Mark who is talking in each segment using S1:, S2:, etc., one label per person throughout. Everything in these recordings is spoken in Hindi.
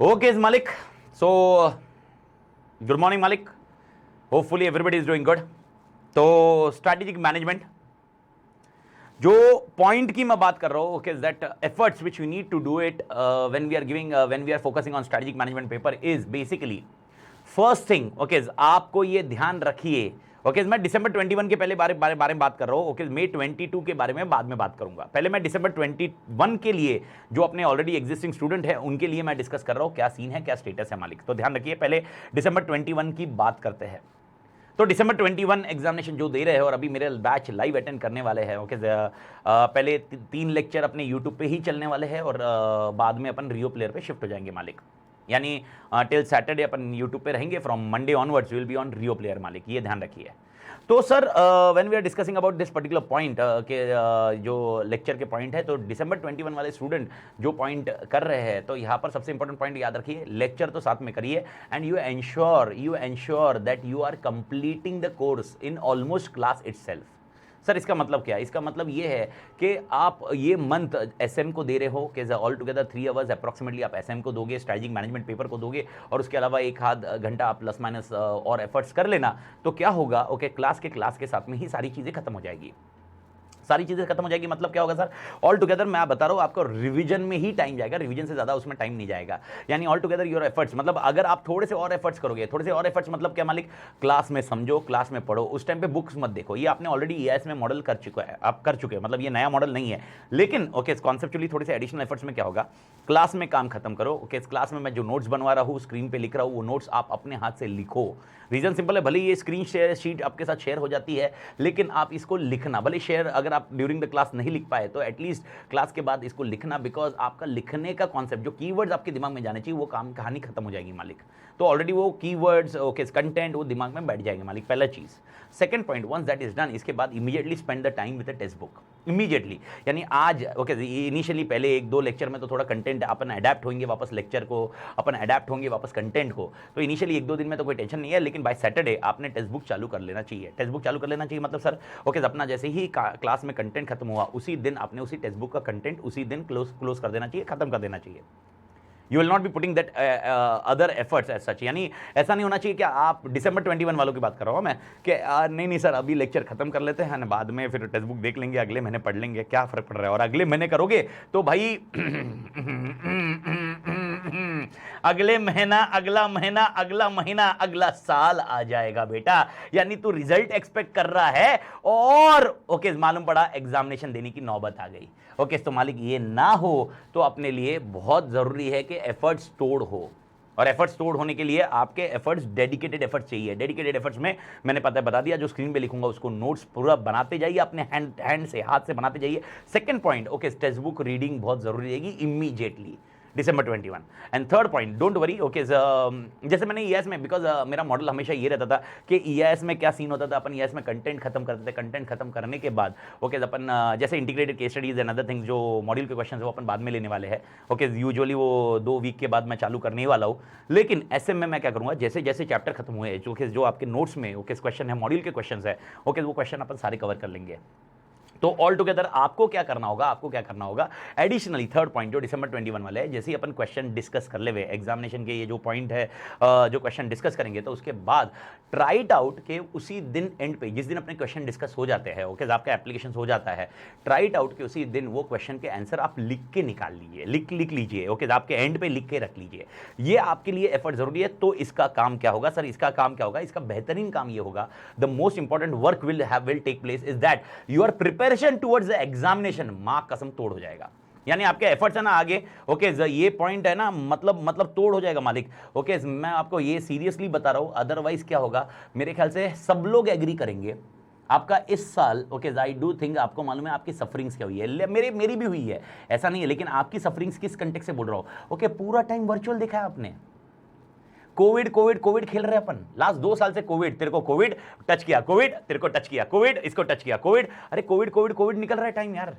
S1: Okay, Malik. So, good morning, Malik. Hopefully, everybody is doing good. तो स्ट्रैटेजिक मैनेजमेंट जो पॉइंट की मैं बात कर रहा हूं, okay, that efforts which we need to do it when we are focusing on strategic management paper is basically first thing, okay, आपको ये ध्यान रखिए, ओके, मैं दिसंबर 21 के पहले बारे में बात कर रहा हूं, ओके, मई 22 के बारे में बाद में बात करूंगा। पहले मैं दिसंबर 21 के लिए जो अपने ऑलरेडी एग्जिस्टिंग स्टूडेंट है उनके लिए मैं डिस्कस कर रहा हूं क्या सीन है, क्या स्टेटस है मालिक। तो ध्यान रखिए, पहले दिसंबर 21 की बात करते हैं। तो दिसंबर 21 एग्जामिनेशन जो दे रहे हैं और अभी मेरे बैच लाइव अटेंड करने वाले हैं, ओके, पहले 3 लेक्चर अपने यूट्यूब पे ही चलने वाले हैं और बाद में अपन रियो प्लेयर पे शिफ्ट हो जाएंगे मालिक। यानी टिल सैटरडे अपन यूट्यूब पे रहेंगे, from Monday onwards will be on Rio player मालिक, ये ध्यान रखिए। तो sir when we are discussing about this particular point के जो लेक्चर के पॉइंट है, तो दिसंबर 21 वाले स्टूडेंट जो पॉइंट कर रहे हैं, तो यहाँ पर सबसे इंपॉर्टेंट पॉइंट याद रखिए, लेक्चर तो साथ में करिए and you ensure that you are completing the course in almost class itself. Sir इसका मतलब क्या है? इसका मतलब ये है कि आप ये मंथ एसएम को दे रहे हो कि ऑल टुगेदर 3 आवर्स अप्रॉक्सीमेटली आप एसएम को दोगे, स्ट्रैटेजिक मैनेजमेंट पेपर को दोगे, और उसके अलावा एक आध घंटा आप प्लस माइनस और एफर्ट्स कर लेना। तो क्या होगा, ओके, क्लास के साथ में ही सारी चीज़ें खत्म हो जाएगी। सारी चीज़ें खत्म हो जाएगी मतलब क्या होगा सर? ऑल टुगेदर मैं बता रहा हूँ आपको, रिवीजन में ही टाइम जाएगा, रिवीजन से ज़्यादा उसमें टाइम नहीं जाएगा। यानी ऑल टुगेदर योर एफर्ट्स, मतलब अगर आप थोड़े से और एफर्ट्स करोगे, थोड़े से और एफर्ट्स मतलब क्या मालिक? क्लास में समझो, क्लास में पढ़ो, उस टाइम पे बुक्स मत देखो। ये आपने ऑलरेडी ईआईएस में मॉडल कर चुका है, आप कर चुके हैं, मतलब ये नया मॉडल नहीं है। लेकिन ओके, कॉन्सेप्चुअली थोड़े से एडिशनल एफर्ट्स में क्या होगा, क्लास में काम खत्म करो। ओके, क्लास में मैं जो नोट्स बनवा रहा हूँ, स्क्रीन पे लिख रहा हूँ, वो नोट्स आप अपने हाथ से लिखो। रीजन सिंपल है, भले ये स्क्रीन शीट आपके साथ शेयर हो जाती है, लेकिन आप इसको लिखना, भले शेयर अगर आप ड्यूरिंग द क्लास नहीं लिख पाए तो एटलीस्ट क्लास के बाद इसको लिखना, बिकॉज आपका लिखने का कॉन्सेप्ट, जो कीवर्ड्स आपके दिमाग में जाने चाहिए, वो काम कहानी खत्म हो जाएगी मालिक। तो ऑलरेडी वो कीवर्ड्स, ओके, कंटेंट वो दिमाग में बैठ जाएंगे मालिक, पहला चीज। Second point, once that is done, इसके बाद immediately spend the time with the text book, immediately. यानी आज ओके, इनिशियली पहले 1-2 लेक्चर में तो थोड़ा कंटेंट अपन अडेप्ट होंगे वापस लेक्चर को, अपन अडेप्ट होंगे वापस कंटेंट को, तो इनिशियली 1-2 दिन में तो कोई टेंशन नहीं है, लेकिन बाय सैटरडे आपने टेक्स्ट बुक चालू कर लेना चाहिए। टेक्स्ट बुक चालू कर लेना चाहिए मतलब सर, ओके, अपना जैसे ही क्लास में कंटेंट खत्म हुआ उसी दिन आपने उसी टेक्स्ट बुक का कंटेंट उसी दिन क्लोज कर देना चाहिए, खत्म कर देना चाहिए। You will not be putting that other efforts as such. यानी ऐसा नहीं होना चाहिए कि आप दिसंबर 21 वालों की बात कर रहा हूँ मैं कि नहीं सर अभी लेक्चर खत्म कर लेते हैं, बाद में फिर टेक्स्ट बुक देख लेंगे, अगले महीने पढ़ लेंगे, क्या फर्क पड़ रहा है। और अगले महीने करोगे तो भाई अगले महीना, अगला महीना, अगला महीना, अगला साल आ जाएगा बेटा। यानी तू रिजल्ट एक्सपेक्ट कर रहा है और ओके, मालूम पड़ा एग्जामिनेशन देने की नौबत आ गई। ओके, तो मालिक ये ना हो तो अपने लिए बहुत जरूरी है कि एफर्ट्स तोड़ हो, और एफर्ट्स तोड़ होने के लिए आपके एफर्ट्स, डेडिकेटेड एफर्ट्स चाहिए। डेडिकेटेड एफर्ट्स में मैंने बता दिया, जो स्क्रीन पे लिखूंगा उसको नोट्स पूरा बनाते जाइए, अपने हैंड से, हाथ से बनाते जाइए। Second point, okay, text book reading बहुत जरूरी रहेगी immediately December 21। And third point, don't worry, okay, जैसे मैंने ईएस में, बिकॉज मेरा मॉडल हमेशा ये रहता था कि ईएस में क्या सीन होता था, अपन ईएस में कंटेंट खत्म करते थे, कंटेंट खत्म करने के बाद ओके, अपन जैसे integrated case studies and other things, जो मॉड्यूल के क्वेश्चन है वो अपन बाद में लेने वाले हैं। ओके, यूजुअली वो 2 वीक के बाद मैं चालू करने ही वाला हूँ। लेकिन एसएम में मैं क्या करूँगा, जैसे जैसे चैप्टर खत्म हुए, जो आपके नोट्स में ओके क्वेश्चन है, मॉड्यूल के क्वेश्चन है, ओके, वो क्वेश्चन अपन सारे कवर कर लेंगे। तो ऑल टुगेदर आपको क्या करना होगा, एडिशनली थर्ड पॉइंट जो दिसंबर 21 वाले है, जैसे ही अपन क्वेश्चन डिस्कस कर ले हुए एग्जामिनेशन के, ये जो पॉइंट है, जो क्वेश्चन डिस्कस करेंगे, तो उसके बाद ट्राई इट आउट के उसी दिन एंड पे, जिस दिन अपने क्वेश्चन डिस्कस हो जाते हैं, ओके, आपका एप्लीकेशन हो जाता है, ट्राई इट आउट के उसी दिन वो क्वेश्चन के आंसर आप लिख के निकाल लीजिए, लिख लीजिए, ओके, आपके एंड पे लिख के रख लीजिए। ये आपके लिए एफर्ट जरूरी है। तो इसका काम क्या होगा सर? इसका काम क्या होगा? इसका बेहतरीन काम ये होगा, the most important work will take place is that your preparation towards the examination मां कसम तोड़ हो जाएगा। यानी आपके एफर्ट्स है ना आगे, ओके, ये पॉइंट है ना, मतलब तोड़ हो जाएगा मालिक। ओके, मैं आपको ये सीरियसली बता रहा हूं, अदरवाइज क्या होगा, मेरे ख्याल से सब लोग एग्री करेंगे आपका इस साल, ओके, आई डू थिंक, आपको मालूम है आपकी सफरिंग्स क्या हुई है, मेरी भी हुई है, ऐसा नहीं है, लेकिन आपकी सफरिंग्स किस कंटेक्स्ट से बोल रहा हूं, ओके, पूरा टाइम वर्चुअल देखा है आपने, कोविड खेल रहे अपन लास्ट 2 साल से। कोविड, तेरे को कोविड टच किया, कोविड तेरे को टच किया, कोविड इसको टच किया, कोविड, अरे कोविड निकल रहा है टाइम यार।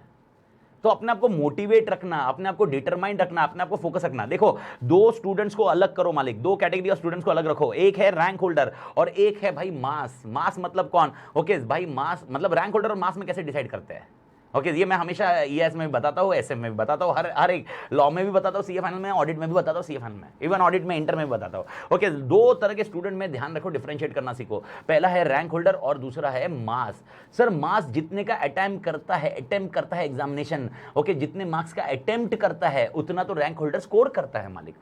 S1: तो अपने आप को मोटिवेट रखना, अपने आप को डिटरमाइंड रखना, अपने आप को फोकस रखना। देखो, 2 स्टूडेंट्स को अलग करो मालिक, 2 कैटेगरी ऑफ स्टूडेंट्स को अलग रखो। एक है रैंक होल्डर और एक है भाई मास। मास मतलब कौन? ओके भाई, मास मतलब रैंक होल्डर और मास में कैसे डिसाइड करते हैं? ओके ये मैं हमेशा ईएस में भी बताता हूँ, एसएम में भी बताता हूँ, हर एक लॉ में भी बताता हूँ, सीए फाइनल में, ऑडिट में भी बताता हूँ, सीए फाइनल में, इवन ऑडिट में, इंटर में भी बताता हूँ। ओके दो तरह के स्टूडेंट में ध्यान रखो, डिफरेंशिएट करना सीखो। पहला है रैंक होल्डर और दूसरा है मास। सर मास जितने का अटेम्प्ट करता है एग्जामिनेशन, ओके जितने मार्क्स का अटेम्प्ट करता है उतना तो रैंक होल्डर स्कोर करता है मालिक।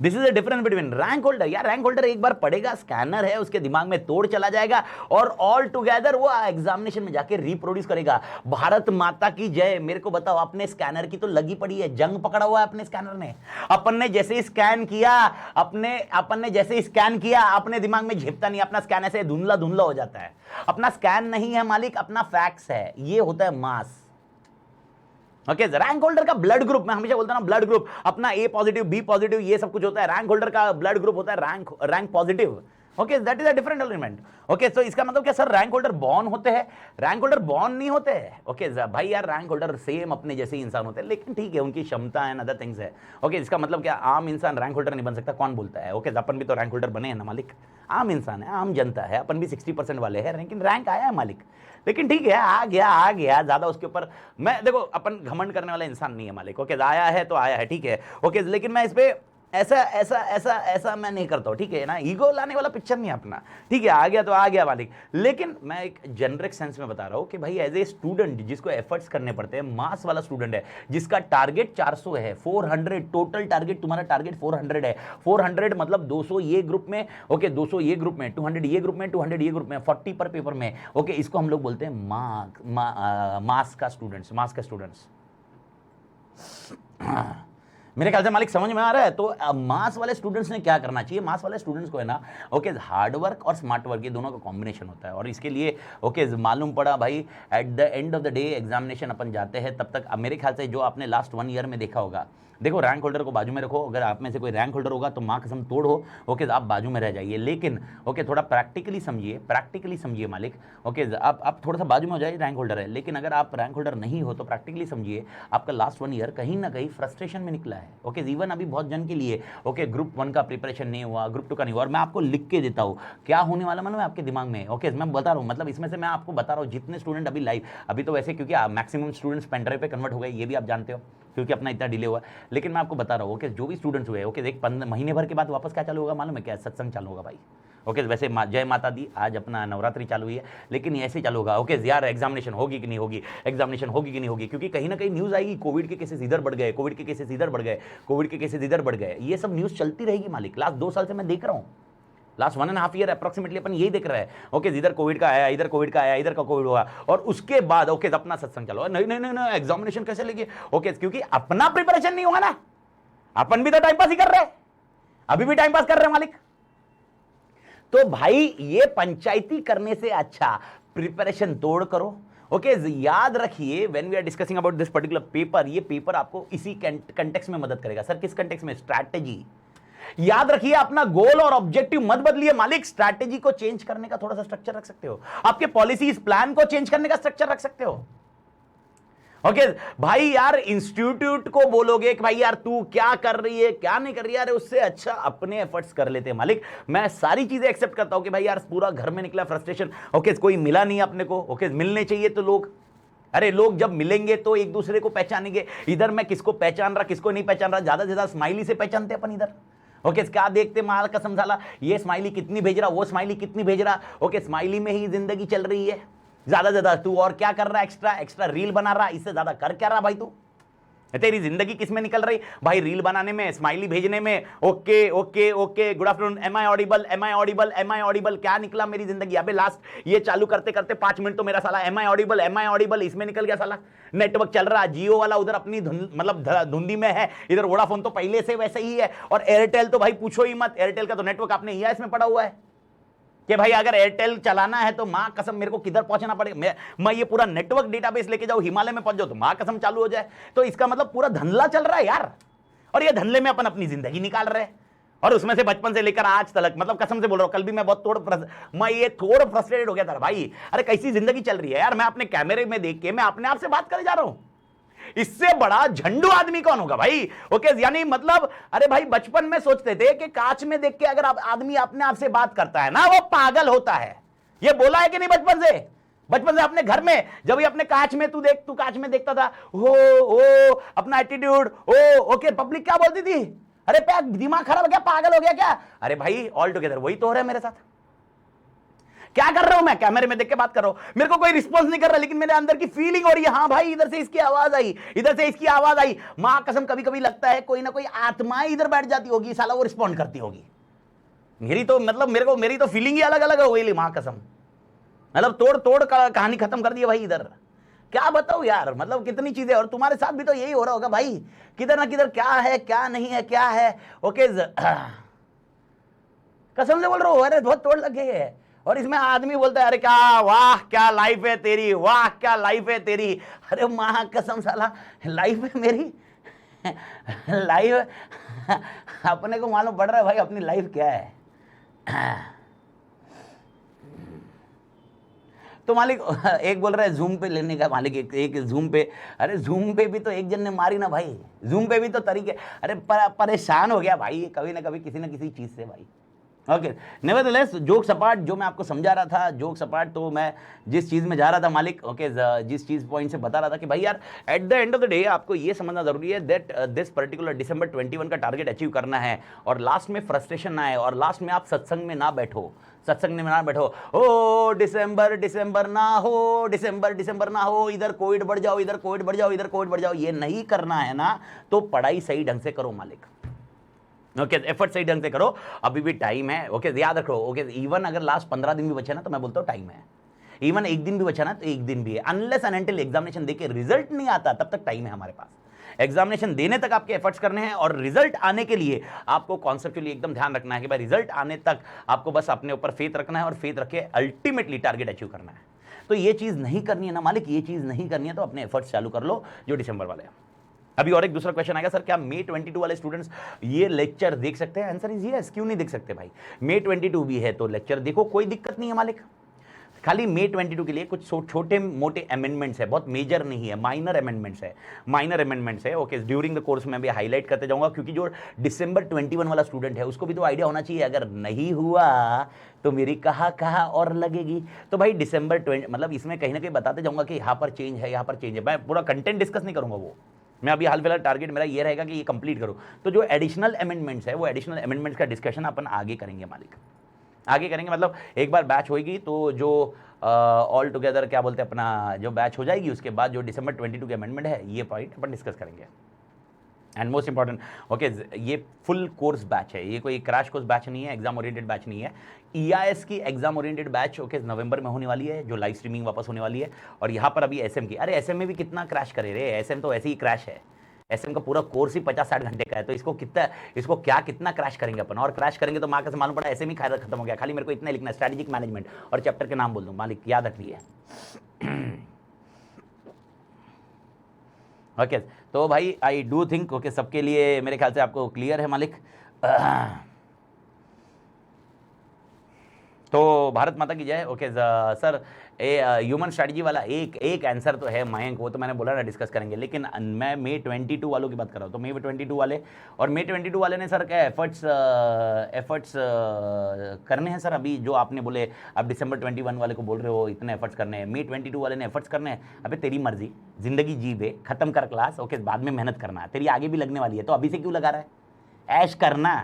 S1: This is the difference between rank holder. यार रैंक होल्डर एक बार पढ़ेगा, स्कैनर है, उसके दिमाग में तोड़ चला जाएगा और ऑल टुगेदर वो एग्जामिनेशन में जाके रिप्रोड्यूस करेगा। भारत माता की जय। मेरे को बताओ, अपने स्कैनर की तो लगी पड़ी है, जंग पकड़ा हुआ है अपने स्कैनर ने। अपन ने जैसे स्कैन किया, अपने दिमाग में झेपता नहीं, अपना स्कैन ऐसे धुंधला धुंधला हो जाता है। अपना स्कैन नहीं है मालिक, अपना फैक्स है। ये होता है मास। ओके रैंक होल्डर का ब्लड ग्रुप, मैं हमेशा बोलता हूं ब्लड ग्रुप, अपना ए पॉजिटिव, बी पॉजिटिव, ये सब कुछ होता है। रैंक होल्डर का ब्लड ग्रुप होता है rank positive. Okay that is a different element. Okay so इसका मतलब क्या सर, रैंक होल्डर बॉर्न होते हैं? रैंक होल्डर बॉर्न नहीं होते हैं। ओके भाई यार रैंक होल्डर सेम अपने जैसे ही इंसान होते हैं, लेकिन ठीक है उनकी क्षमता एंड अदर थिंग्स है। ओके इसका मतलब क्या आम इंसान रैंक होल्डर नहीं बन सकता? कौन बोलता है? ओके अपन भी तो रैंक होल्डर बने हैं ना मालिक, आम इंसान है, आम जनता है, अपन भी 60% वाले हैं, लेकिन रैंक आया है मालिक। लेकिन ठीक है आ गया ज्यादा उसके ऊपर मैं, देखो अपन घमंड करने वाला इंसान नहीं है मालिक। ओके आया है तो आया है, ठीक है। ओके लेकिन मैं इस पे ऐसा मैं नहीं करता हूं, ठीक है ना, ईगो लाने वाला पिक्चर नहीं अपना, ठीक है। आ गया तो आ गया मालिक। लेकिन मैं एक जेनरिक सेंस में बता रहा हूं कि भाई एज ए स्टूडेंट जिसको एफर्ट्स करने पड़ते हैं, मास वाला स्टूडेंट है जिसका टारगेट 400 है, 400 टोटल टारगेट, तुम्हारा टारगेट 400 है। 400 मतलब 200 ये ग्रुप में, ओके 200 ये ग्रुप में, 200 ये ग्रुप में, 200 ये ग्रुप में, 40 पर पेपर में। ओके इसको हम लोग बोलते हैं मास का स्टूडेंट्स। मेरे ख्याल से मालिक समझ में आ रहा है। तो मास वाले स्टूडेंट्स ने क्या करना चाहिए? मास वाले स्टूडेंट्स को है ना, ओके हार्ड वर्क और स्मार्ट वर्क, ये दोनों का कॉम्बिनेशन होता है। और इसके लिए ओके मालूम पड़ा भाई, at the end of the day examination अपन जाते हैं तब तक मेरे ख्याल से जो आपने लास्ट 1 ईयर में देखा होगा, देखो रैंक होल्डर को बाजू में रखो, अगर आप में से कोई रैंक होल्डर होगा तो माँ कसम तोड़ हो, ओके आप बाजू में रह जाइए। लेकिन ओके थोड़ा प्रैक्टिकली समझिए मालिक। ओके आप थोड़ा सा बाजू में हो जाइए, रैंक होल्डर है, लेकिन अगर आप रैंक होल्डर नहीं हो तो प्रैक्टिकली समझिए आपका लास्ट 1 ईयर कहीं ना कहीं फ्रस्ट्रेशन में निकला है। ओके इवन अभी बहुत जन के लिए ओके ग्रुप 1 का प्रिपरेशन नहीं हुआ, ग्रुप 2 का नहीं हुआ, और मैं आपको लिख के देता हूँ क्या होने वाला मालूम है आपके दिमाग में। ओके मैं बता रहा हूँ, मतलब इसमें से मैं आपको बता रहा हूँ जितने स्टूडेंट अभी लाइव, अभी तो वैसे क्योंकि मैक्सिमम स्टूडेंट्स पेनड्राइव पे कन्वर्ट हो गए, ये भी आप जानते हो क्योंकि अपना इतना डिले हुआ, लेकिन मैं आपको बता रहा हूँ ओके जो भी स्टूडेंट्स हुए, ओके एक 15 महीने भर के बाद वापस क्या चालू होगा मालूम है? क्या सत्संग चालू होगा भाई। ओके वैसे जय माता दी, आज अपना नवरात्रि चालू हुई है, लेकिन ऐसे चालू होगा। ओके यार एग्जामिनेशन होगी कि नहीं होगी, क्योंकि कहीं ना कहीं न्यूज़ आएगी कोविड के केसेस इधर बढ़ गए, कोविड के केसेस इधर बढ़ गए, ये सब न्यूज़ चलती रहेगी मालिक। लास्ट 2 साल से मैं देख रहा हूँ, लास्ट 1.5 ईयर अप्रोक्सीमेटली अपन यही देख रहे हैं। ओके इधर कोविड का आया, इधर का कोविड हुआ, और उसके बाद ओके अपना सत्संग चलो, नहीं एग्जामिनेशन कैसे लेंगे? ओके क्योंकि अपना प्रिपरेशन नहीं हुआ ना, अपन भी तो टाइम पास ही कर रहे हैं, अभी भी टाइम पास कर रहे हैं मालिक। तो भाई ये पंचायती करने से अच्छा प्रिपरेशन तोड़ करो। ओके याद रखिए when we are discussing about this particular paper, ये पेपर आपको इसी कंटेक्स्ट में मदद करेगा। सर किस कंटेक्स्ट में? स्ट्रैटेजी। याद रखिए अपना गोल और ऑब्जेक्टिव मत बदलिए मालिक, स्ट्रैटेजी को चेंज करने का थोड़ा सा स्ट्रक्चर रख सकते हो, आपके पॉलिसीज प्लान को चेंज करने का स्ट्रक्चर रख सकते हो। ओके भाई यार इंस्टीट्यूट को बोलोगे कि भाई यार तू क्या कर रही है क्या नहीं कर रही है, अरे उससे अच्छा अपने एफर्ट्स कर लेते हैं मालिक। मैं सारी चीजें एक्सेप्ट करता हूं कि भाई यार पूरा घर में निकला फ्रस्ट्रेशन, ओके कोई मिला नहीं अपने को, ओके मिलने चाहिए तो लोग, अरे लोग जब मिलेंगे तो एक दूसरे को पहचानेंगे। इधर मैं किसको पहचान रहा किसको नहीं पहचान रहा, ज्यादा से ज्यादा स्माइली से पहचानते अपन इधर। ओके क्या देखते माल कसम साला, ये स्माइली कितनी भेज रहा, वो स्माइली कितनी भेज रहा, ओके स्माइली में ही जिंदगी चल रही है। ज्यादा ज्यादा तू और क्या कर रहा है, एक्स्ट्रा रील बना रहा, इससे ज्यादा कर क्या रहा भाई तू? तेरी जिंदगी किस में निकल रही भाई? रील बनाने में, स्माइली भेजने में। Okay good afternoon, am I audible, क्या निकला मेरी जिंदगी? अबे लास्ट ये चालू करते करते 5 मिनट तो मेरा साला एम आई ऑडिबल इसमें निकल गया साला। नेटवर्क चल रहा, जियो वाला उधर अपनी मतलब धुंधी में है, इधर वोडाफोन तो पहले से वैसे ही है, और एयरटेल तो भाई पूछो ही मत, एयरटेल का तो नेटवर्क आपने ईएस में पड़ा हुआ है कि भाई अगर एयरटेल चलाना है तो मां कसम मेरे को किधर पहुंचना पड़ेगा, मैं ये पूरा नेटवर्क डेटाबेस लेके जाऊं, हिमालय में पहुंच जाऊं तो मां कसम चालू हो जाए। तो इसका मतलब पूरा धंधला चल रहा है यार, और ये धंधले में अपन अपनी जिंदगी निकाल रहे हैं, और उसमें से बचपन से लेकर आज तक, मतलब कसम से बोल रहा हूं, कल भी मैं बहुत थोड़ा फ्रस्ट्रेटेड हो गया था भाई। अरे कैसी जिंदगी चल रही है यार, मैं अपने कैमरे में देख के मैं अपने आप से बात करे जा रहा हूं, इससे बड़ा झंडू आदमी कौन होगा भाई? ओके यानी मतलब अरे भाई बचपन में सोचते थे कि कांच में देख के अगर आदमी अपने आप से बात करता है ना वो पागल होता है, ये बोला है कि नहीं बचपन से? बचपन से अपने घर में जब भी अपने कांच में तू कांच में देखता था, ओ अपना एटीट्यूड, ओके पब्लिक क्या बोलती थी, अरे दिमाग खराब हो गया, पागल हो गया क्या? अरे भाई ऑल टुगेदर वही तो हो रहा है मेरे साथ। क्या कर रहा हूं मैं? कैमरे में देख के बात कर रहा हूं, मेरे को कोई रिस्पॉन्स नहीं कर रहा, लेकिन मेरे अंदर की फीलिंग हो रही है, हाँ भाई इधर से इसकी आवाज आई, इधर से इसकी आवाज आई। मां कसम कभी कभी लगता है कोई ना कोई आत्माएं इधर बैठ जाती होगी, साला वो रिस्पॉन्ड करती होगी। मेरी तो मतलब मेरी तो फीलिंग ही अलग अलग हो गई, मां कसम। मतलब तोड़ तोड़ कहानी खत्म कर दी भाई इधर। क्या बताऊं यार, मतलब कितनी चीजें। और तुम्हारे साथ भी तो यही हो रहा होगा भाई, किधर ना किधर क्या है क्या नहीं है, क्या है। ओके कसम से बोल रहा हूं, अरे बहुत तोड़ लग गई है। और इसमें आदमी बोलता है अरे क्या वाह क्या लाइफ है तेरी, वाह क्या लाइफ है तेरी। अरे मां कसम साला लाइफ है मेरी लाइफ अपने को मालूम पड़ रहा है भाई अपनी लाइफ क्या है। तो मालिक एक बोल रहा है जूम पे लेने का, मालिक एक जूम पे। अरे जूम पे भी तो एक जन ने मारी ना भाई, जूम पे भी तो तरीके। अरे परेशान हो गया भाई कभी ना कभी किसी ना किसी चीज से भाई। ओके नेवरदलेस जोक सपाट जो मैं आपको समझा रहा था, जोक सपाट तो मैं जिस चीज़ में जा रहा था मालिक, ओके जिस चीज़ पॉइंट से बता रहा था कि भाई यार eight the end of the day आपको ये समझना जरूरी है दैट दिस पर्टिकुलर दिसंबर 21 का टारगेट अचीव करना है, और लास्ट में फ्रस्ट्रेशन ना आए, और लास्ट में आप सत्संग में ना बैठो, सत्संग में ना बैठो, ओ डिसंबर डिसंबर ना हो, डिसंबर डिसंबर ना हो, इधर कोविड बढ़ जाओ, इधर कोविड बढ़ जाओ, इधर कोविड बढ़ जाओ। ये नहीं करना है ना, तो पढ़ाई सही ढंग से करो मालिक। ओके एफर्ट सही ढंग से करो, अभी भी टाइम है। ओके याद रखो, ओके इवन अगर लास्ट 15 दिन भी बचे ना तो मैं बोलता हूँ टाइम है, इवन एक दिन भी बचा ना तो एक दिन भी है। अनलेस एंड अनटिल एग्जामिनेशन देके रिजल्ट नहीं आता तब तक टाइम है हमारे पास। एग्जामिनेशन देने तक आपके एफर्ट्स करने हैं, और रिजल्ट आने के लिए आपको कॉन्सेप्चुअली एकदम ध्यान रखना है कि भाई रिजल्ट आने तक आपको बस अपने ऊपर फेथ रखना है, और फेथ रख के अल्टीमेटली टारगेट अचीव करना है। तो ये चीज नहीं करनी है ना मालिक, ये चीज नहीं करनी है तो अपने एफर्ट्स चालू कर लो जो दिसंबर वाले हैं। अभी और एक दूसरा क्वेश्चन आएगा, सर क्या May 22 वाले स्टूडेंट्स ये लेक्चर देख सकते हैं? Answer is yes. क्यों नहीं देख सकते भाई, May 22 भी है तो लेक्चर देखो, कोई दिक्कत नहीं है मालिक। खाली May 22 के लिए कुछ छोटे मोटे अमेंडमेंट्स है, बहुत मेजर नहीं है, माइनर अमेंडमेंट्स है, माइनर अमेंडमेंट्स है। ओके ड्यूरिंग द कोर्स में भी हाईलाइट करते जाऊंगा, क्योंकि जो दिसंबर 21 वाला स्टूडेंट है उसको भी तो आइडिया होना चाहिए, अगर नहीं हुआ तो मेरी कहाँ और लगेगी। तो भाई दिसंबर 20 मतलब इसमें कहीं ना कहीं बताते जाऊंगा कि यहाँ पर चेंज है, यहाँ पर चेंज है। मैं पूरा कंटेंट डिस्कस नहीं करूंगा, वो मैं अभी हाल फिलहाल टारगेट मेरा ये रहेगा कि ये कंप्लीट करूं। तो जो एडिशनल अमेंडमेंट्स है वो एडिशनल अमेंडमेंट्स का डिस्कशन अपन आगे करेंगे मालिक, आगे करेंगे। मतलब एक बार बैच होगी तो जो ऑल टुगेदर क्या बोलते हैं अपना जो बैच हो जाएगी, उसके बाद जो दिसंबर 22 के अमेंडमेंट है ये पॉइंट अपन डिस्कस करेंगे। एंड मोस्ट इंपॉर्टेंट ओके ये फुल कोर्स बैच है, ये कोई क्रैश कोर्स बैच नहीं है, एग्जाम ओरिएंटेड बैच नहीं है। EIS की एग्जाम ओरिएंटेड बैच ओके नवंबर में होने वाली है, जो लाइव स्ट्रीमिंग वापस होने वाली है। और यहाँ पर अभी SM की, अरे SM में भी कितना क्रैश करे रे, SM तो ऐसे ही क्रैश है, SM का पूरा कोर्स ही 50-60 घंटे का है, तो इसको कितना क्रैश करेंगे अपन। और क्रैश करेंगे तो माँ का मालूम पड़ा SM ही खत्म हो गया। खाली मेरे को इतना लिखना है, स्ट्रैटेजिक मैनेजमेंट, और चैप्टर के नाम बोल दूँ मालिक, याद रखिए। ओके तो भाई आई डू थिंक ओके सबके लिए मेरे ख्याल से आपको क्लियर है मालिक। तो भारत माता की जय। ओके सर ह्यूमन स्ट्रैटेजी वाला एक आंसर तो है मयंक, वो तो मैंने बोला ना डिस्कस करेंगे, लेकिन मैं May 22 वालों की बात कर रहा हूँ। तो May 22 वाले, और May 22 वाले ने सर क्या एफर्ट्स करने हैं सर? अभी जो आपने बोले आप दिसंबर 21 वाले को बोल रहे हो इतने एफर्ट्स करने हैं, May 22 वाले ने एफर्ट्स करने हैं। अबे तेरी मर्जी, जिंदगी जी बे, खत्म कर क्लास। ओके बाद में मेहनत करना, तेरी आगे भी लगने वाली है, तो अभी से क्यों लगा रहा है? ऐश करना।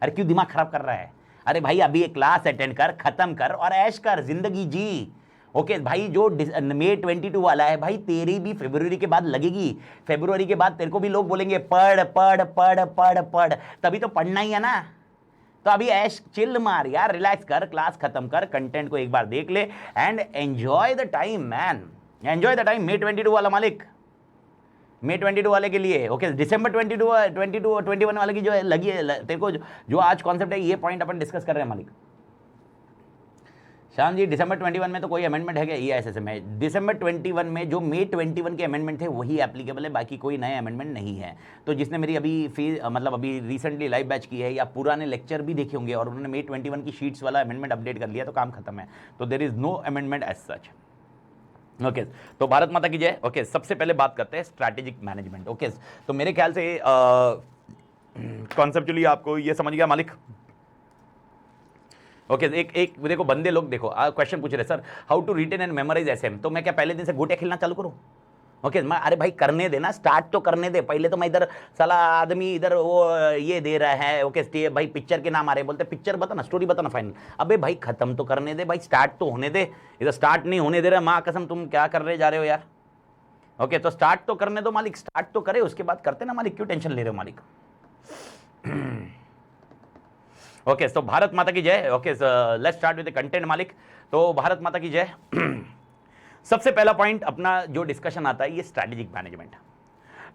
S1: अरे क्यों दिमाग खराब कर रहा है? अरे भाई अभी एक क्लास अटेंड कर, खत्म कर और ऐश कर, जिंदगी जी। ओके भाई जो May 22 वाला है भाई, तेरी भी फरवरी के बाद लगेगी। फरवरी के बाद तेरे को भी लोग बोलेंगे पढ़ पढ़ पढ़ पढ़ पढ़, तभी तो पढ़ना ही है ना। तो अभी ऐश चिल मार यार, रिलैक्स कर, क्लास खत्म कर, कंटेंट को एक बार देख ले and enjoy the time man, enjoy the time. May 22 वाला मालिक, May 22 वाले के लिए ओके दिसंबर 21 वाले की जो लगी है तेरे को, जो आज कॉन्सेप्ट है, ये पॉइंट अपन डिस्कस कर रहे हैं मालिक। श्याम जी दिसंबर 21 में तो कोई अमेंडमेंट है क्या EIS में? दिसंबर 21 में जो May 21 के अमेंडमेंट थे वही एप्लीकेबल है, बाकी कोई नए अमेंडमेंट नहीं है। तो जिसने मेरी अभी रिसेंटली लाइव बैच की है या पुराने लेक्चर भी देखे होंगे और उन्होंने May 21 की शीट्स वाला अमेंडमेंट अपडेट कर लिया तो काम खत्म है। तो there is no amendment as such. Okay तो भारत माता की जय। ओके सबसे पहले बात करते हैं स्ट्रैटेजिक मैनेजमेंट। ओके तो मेरे ख्याल से कॉन्सेप्चुअली आपको ये समझ गया मालिक ओके एक एक देखो बंदे लोग देखो क्वेश्चन पूछ रहे sir how to retain and memorize SM, तो मैं क्या पहले दिन से गोटियां खेलना चालू करूं? ओके मैं अरे भाई करने देना, स्टार्ट तो करने दे पहले। तो मैं इधर साला आदमी इधर वो ये दे रहा है, ओके भाई पिक्चर के नाम आ रहे, बोलते पिक्चर बता ना, स्टोरी बता ना फाइनल। अबे भाई खत्म तो करने दे भाई, स्टार्ट तो होने दे। इधर स्टार्ट नहीं होने दे रहा, माँ कसम तुम क्या कर रहे जा रहे हो यार। ओके तो स्टार्ट तो करने दो मालिक, स्टार्ट तो करे उसके बाद करते ना मालिक, क्यों टेंशन ले रहे हो मालिक। ओके तो भारत माता की जय। Okay let's start with the content मालिक। तो भारत माता की जय। सबसे पहला पॉइंट अपना जो डिस्कशन आता है ये strategic management.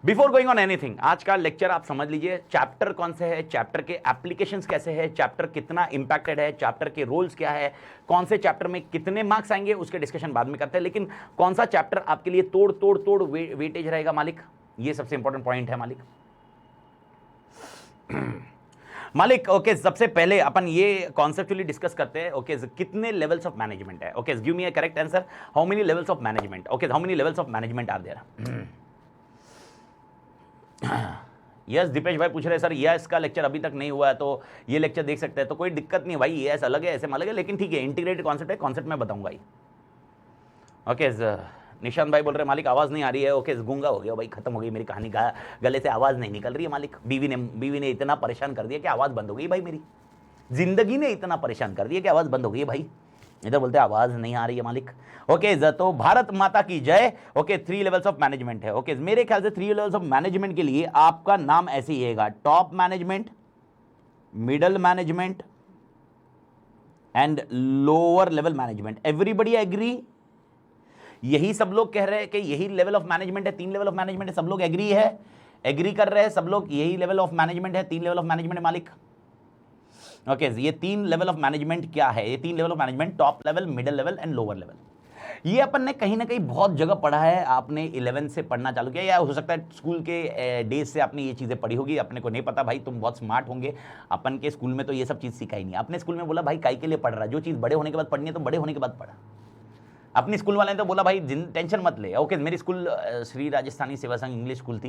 S1: Before going on anything, आज का लेक्चर आप समझ लीजिए, चैप्टर कौन से है, चैप्टर के एप्लीकेशंस कैसे है, चैप्टर कितना इंपैक्टेड है, चैप्टर के रोल्स क्या है, कौन से चैप्टर में कितने मार्क्स आएंगे उसके डिस्कशन बाद में करते हैं, लेकिन कौन सा चैप्टर आपके लिए तोड़ तोड़ तोड़ वेटेज रहेगा मालिक, ये सबसे इंपॉर्टेंट पॉइंट है मालिक। मालिक ओके सबसे पहले अपन ये कॉन्सेप्चुअली डिस्कस करते हैं। ओके कितने लेवल्स ऑफ मैनेजमेंट है? Okay give me a correct answer, how many levels of management? Okay how many levels of management are there? Yes Deepesh भाई पूछ रहे हैं सर यस का लेक्चर अभी तक नहीं हुआ है तो ये लेक्चर देख सकते हैं, तो कोई दिक्कत नहीं भाई, यस अलग है ऐसे अलग है, लेकिन ठीक है इंटीग्रेटेड कॉन्सेप्ट है, कॉन्सेप्ट मैं बताऊंगा ही। ओके निशांत भाई बोल रहे मालिक आवाज़ नहीं आ रही है। ओके गूंगा हो गया भाई, खत्म हो गई मेरी कहानी, गले से आवाज़ नहीं निकल रही है मालिक। बीवी ने इतना परेशान कर दिया कि आवाज़ बंद हो गई भाई, मेरी जिंदगी ने इतना परेशान कर दिया कि आवाज़ बंद हो गई भाई, इधर बोलते आवाज़ नहीं आ रही है मालिक। ओके तो भारत माता की जय। ओके 3 लेवल्स ऑफ मैनेजमेंट है। ओके मेरे ख्याल से 3 लेवल्स ऑफ मैनेजमेंट के लिए आपका नाम ऐसे ही रहेगा, top management, middle management and lower level management. Everybody agree? यही सब लोग कह रहे हैं कि यही लेवल ऑफ मैनेजमेंट है, 3 लेवल ऑफ मैनेजमेंट है, सब लोग एग्री है, एग्री कर रहे हैं सब लोग, यही लेवल ऑफ मैनेजमेंट है, 3 लेवल ऑफ मैनेजमेंट है मालिक। ओके ये 3 लेवल ऑफ मैनेजमेंट क्या है? ये 3 level of management, top level, middle level and lower level. ये अपन ने कहीं ना कहीं बहुत जगह पढ़ा है, आपने 11 से पढ़ना चालू किया या हो सकता है स्कूल के डेज से आपने ये चीज़ें पढ़ी होगी, अपने को नहीं पता भाई, तुम बहुत स्मार्ट होंगे। अपन के स्कूल में तो ये सब चीज़ सिखाई नहीं, अपने स्कूल में बोला भाई काई के लिए पढ़ रहा है, जो चीज़ बड़े होने के बाद पढ़नी है तो बड़े होने के बाद पढ़ा। अपनी स्कूल वाले ने तो बोला भाई टेंशन मत ले। ओके मेरी स्कूल श्री राजस्थानी सेवा संघ इंग्लिश स्कूल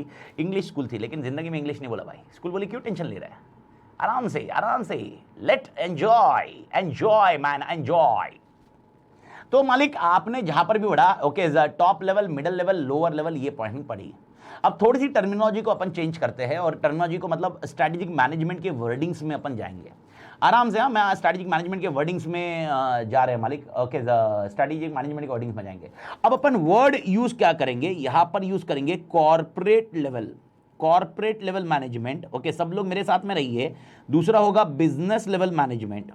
S1: थी, लेकिन जिंदगी में इंग्लिश नहीं बोला भाई। स्कूल बोली क्यों टेंशन ले रहा है, आराम से लेट एंजॉय मैन एंजॉय। तो मालिक आपने जहां पर भी पढ़ा okay top level, middle level, lower level, ये पॉइंट पढ़ी। अब थोड़ी सी टर्मिनोलॉजी को अपन चेंज करते हैं और टर्मिनोलॉजी को मतलब स्ट्रैटेजिक मैनेजमेंट के वर्डिंग्स में अपन जाएंगे आराम से। मैं स्ट्रैटेजिक मैनेजमेंट के वर्डिंग्स में जा रहे हैं मालिक। ओके स्ट्रैटेजिक मैनेजमेंट के वर्डिंग्स में जाएंगे। अब अपन वर्ड यूज क्या करेंगे, यहां पर यूज करेंगे कॉर्पोरेट लेवल मैनेजमेंट। ओके सब लोग मेरे साथ में रहिए। दूसरा होगा business level management,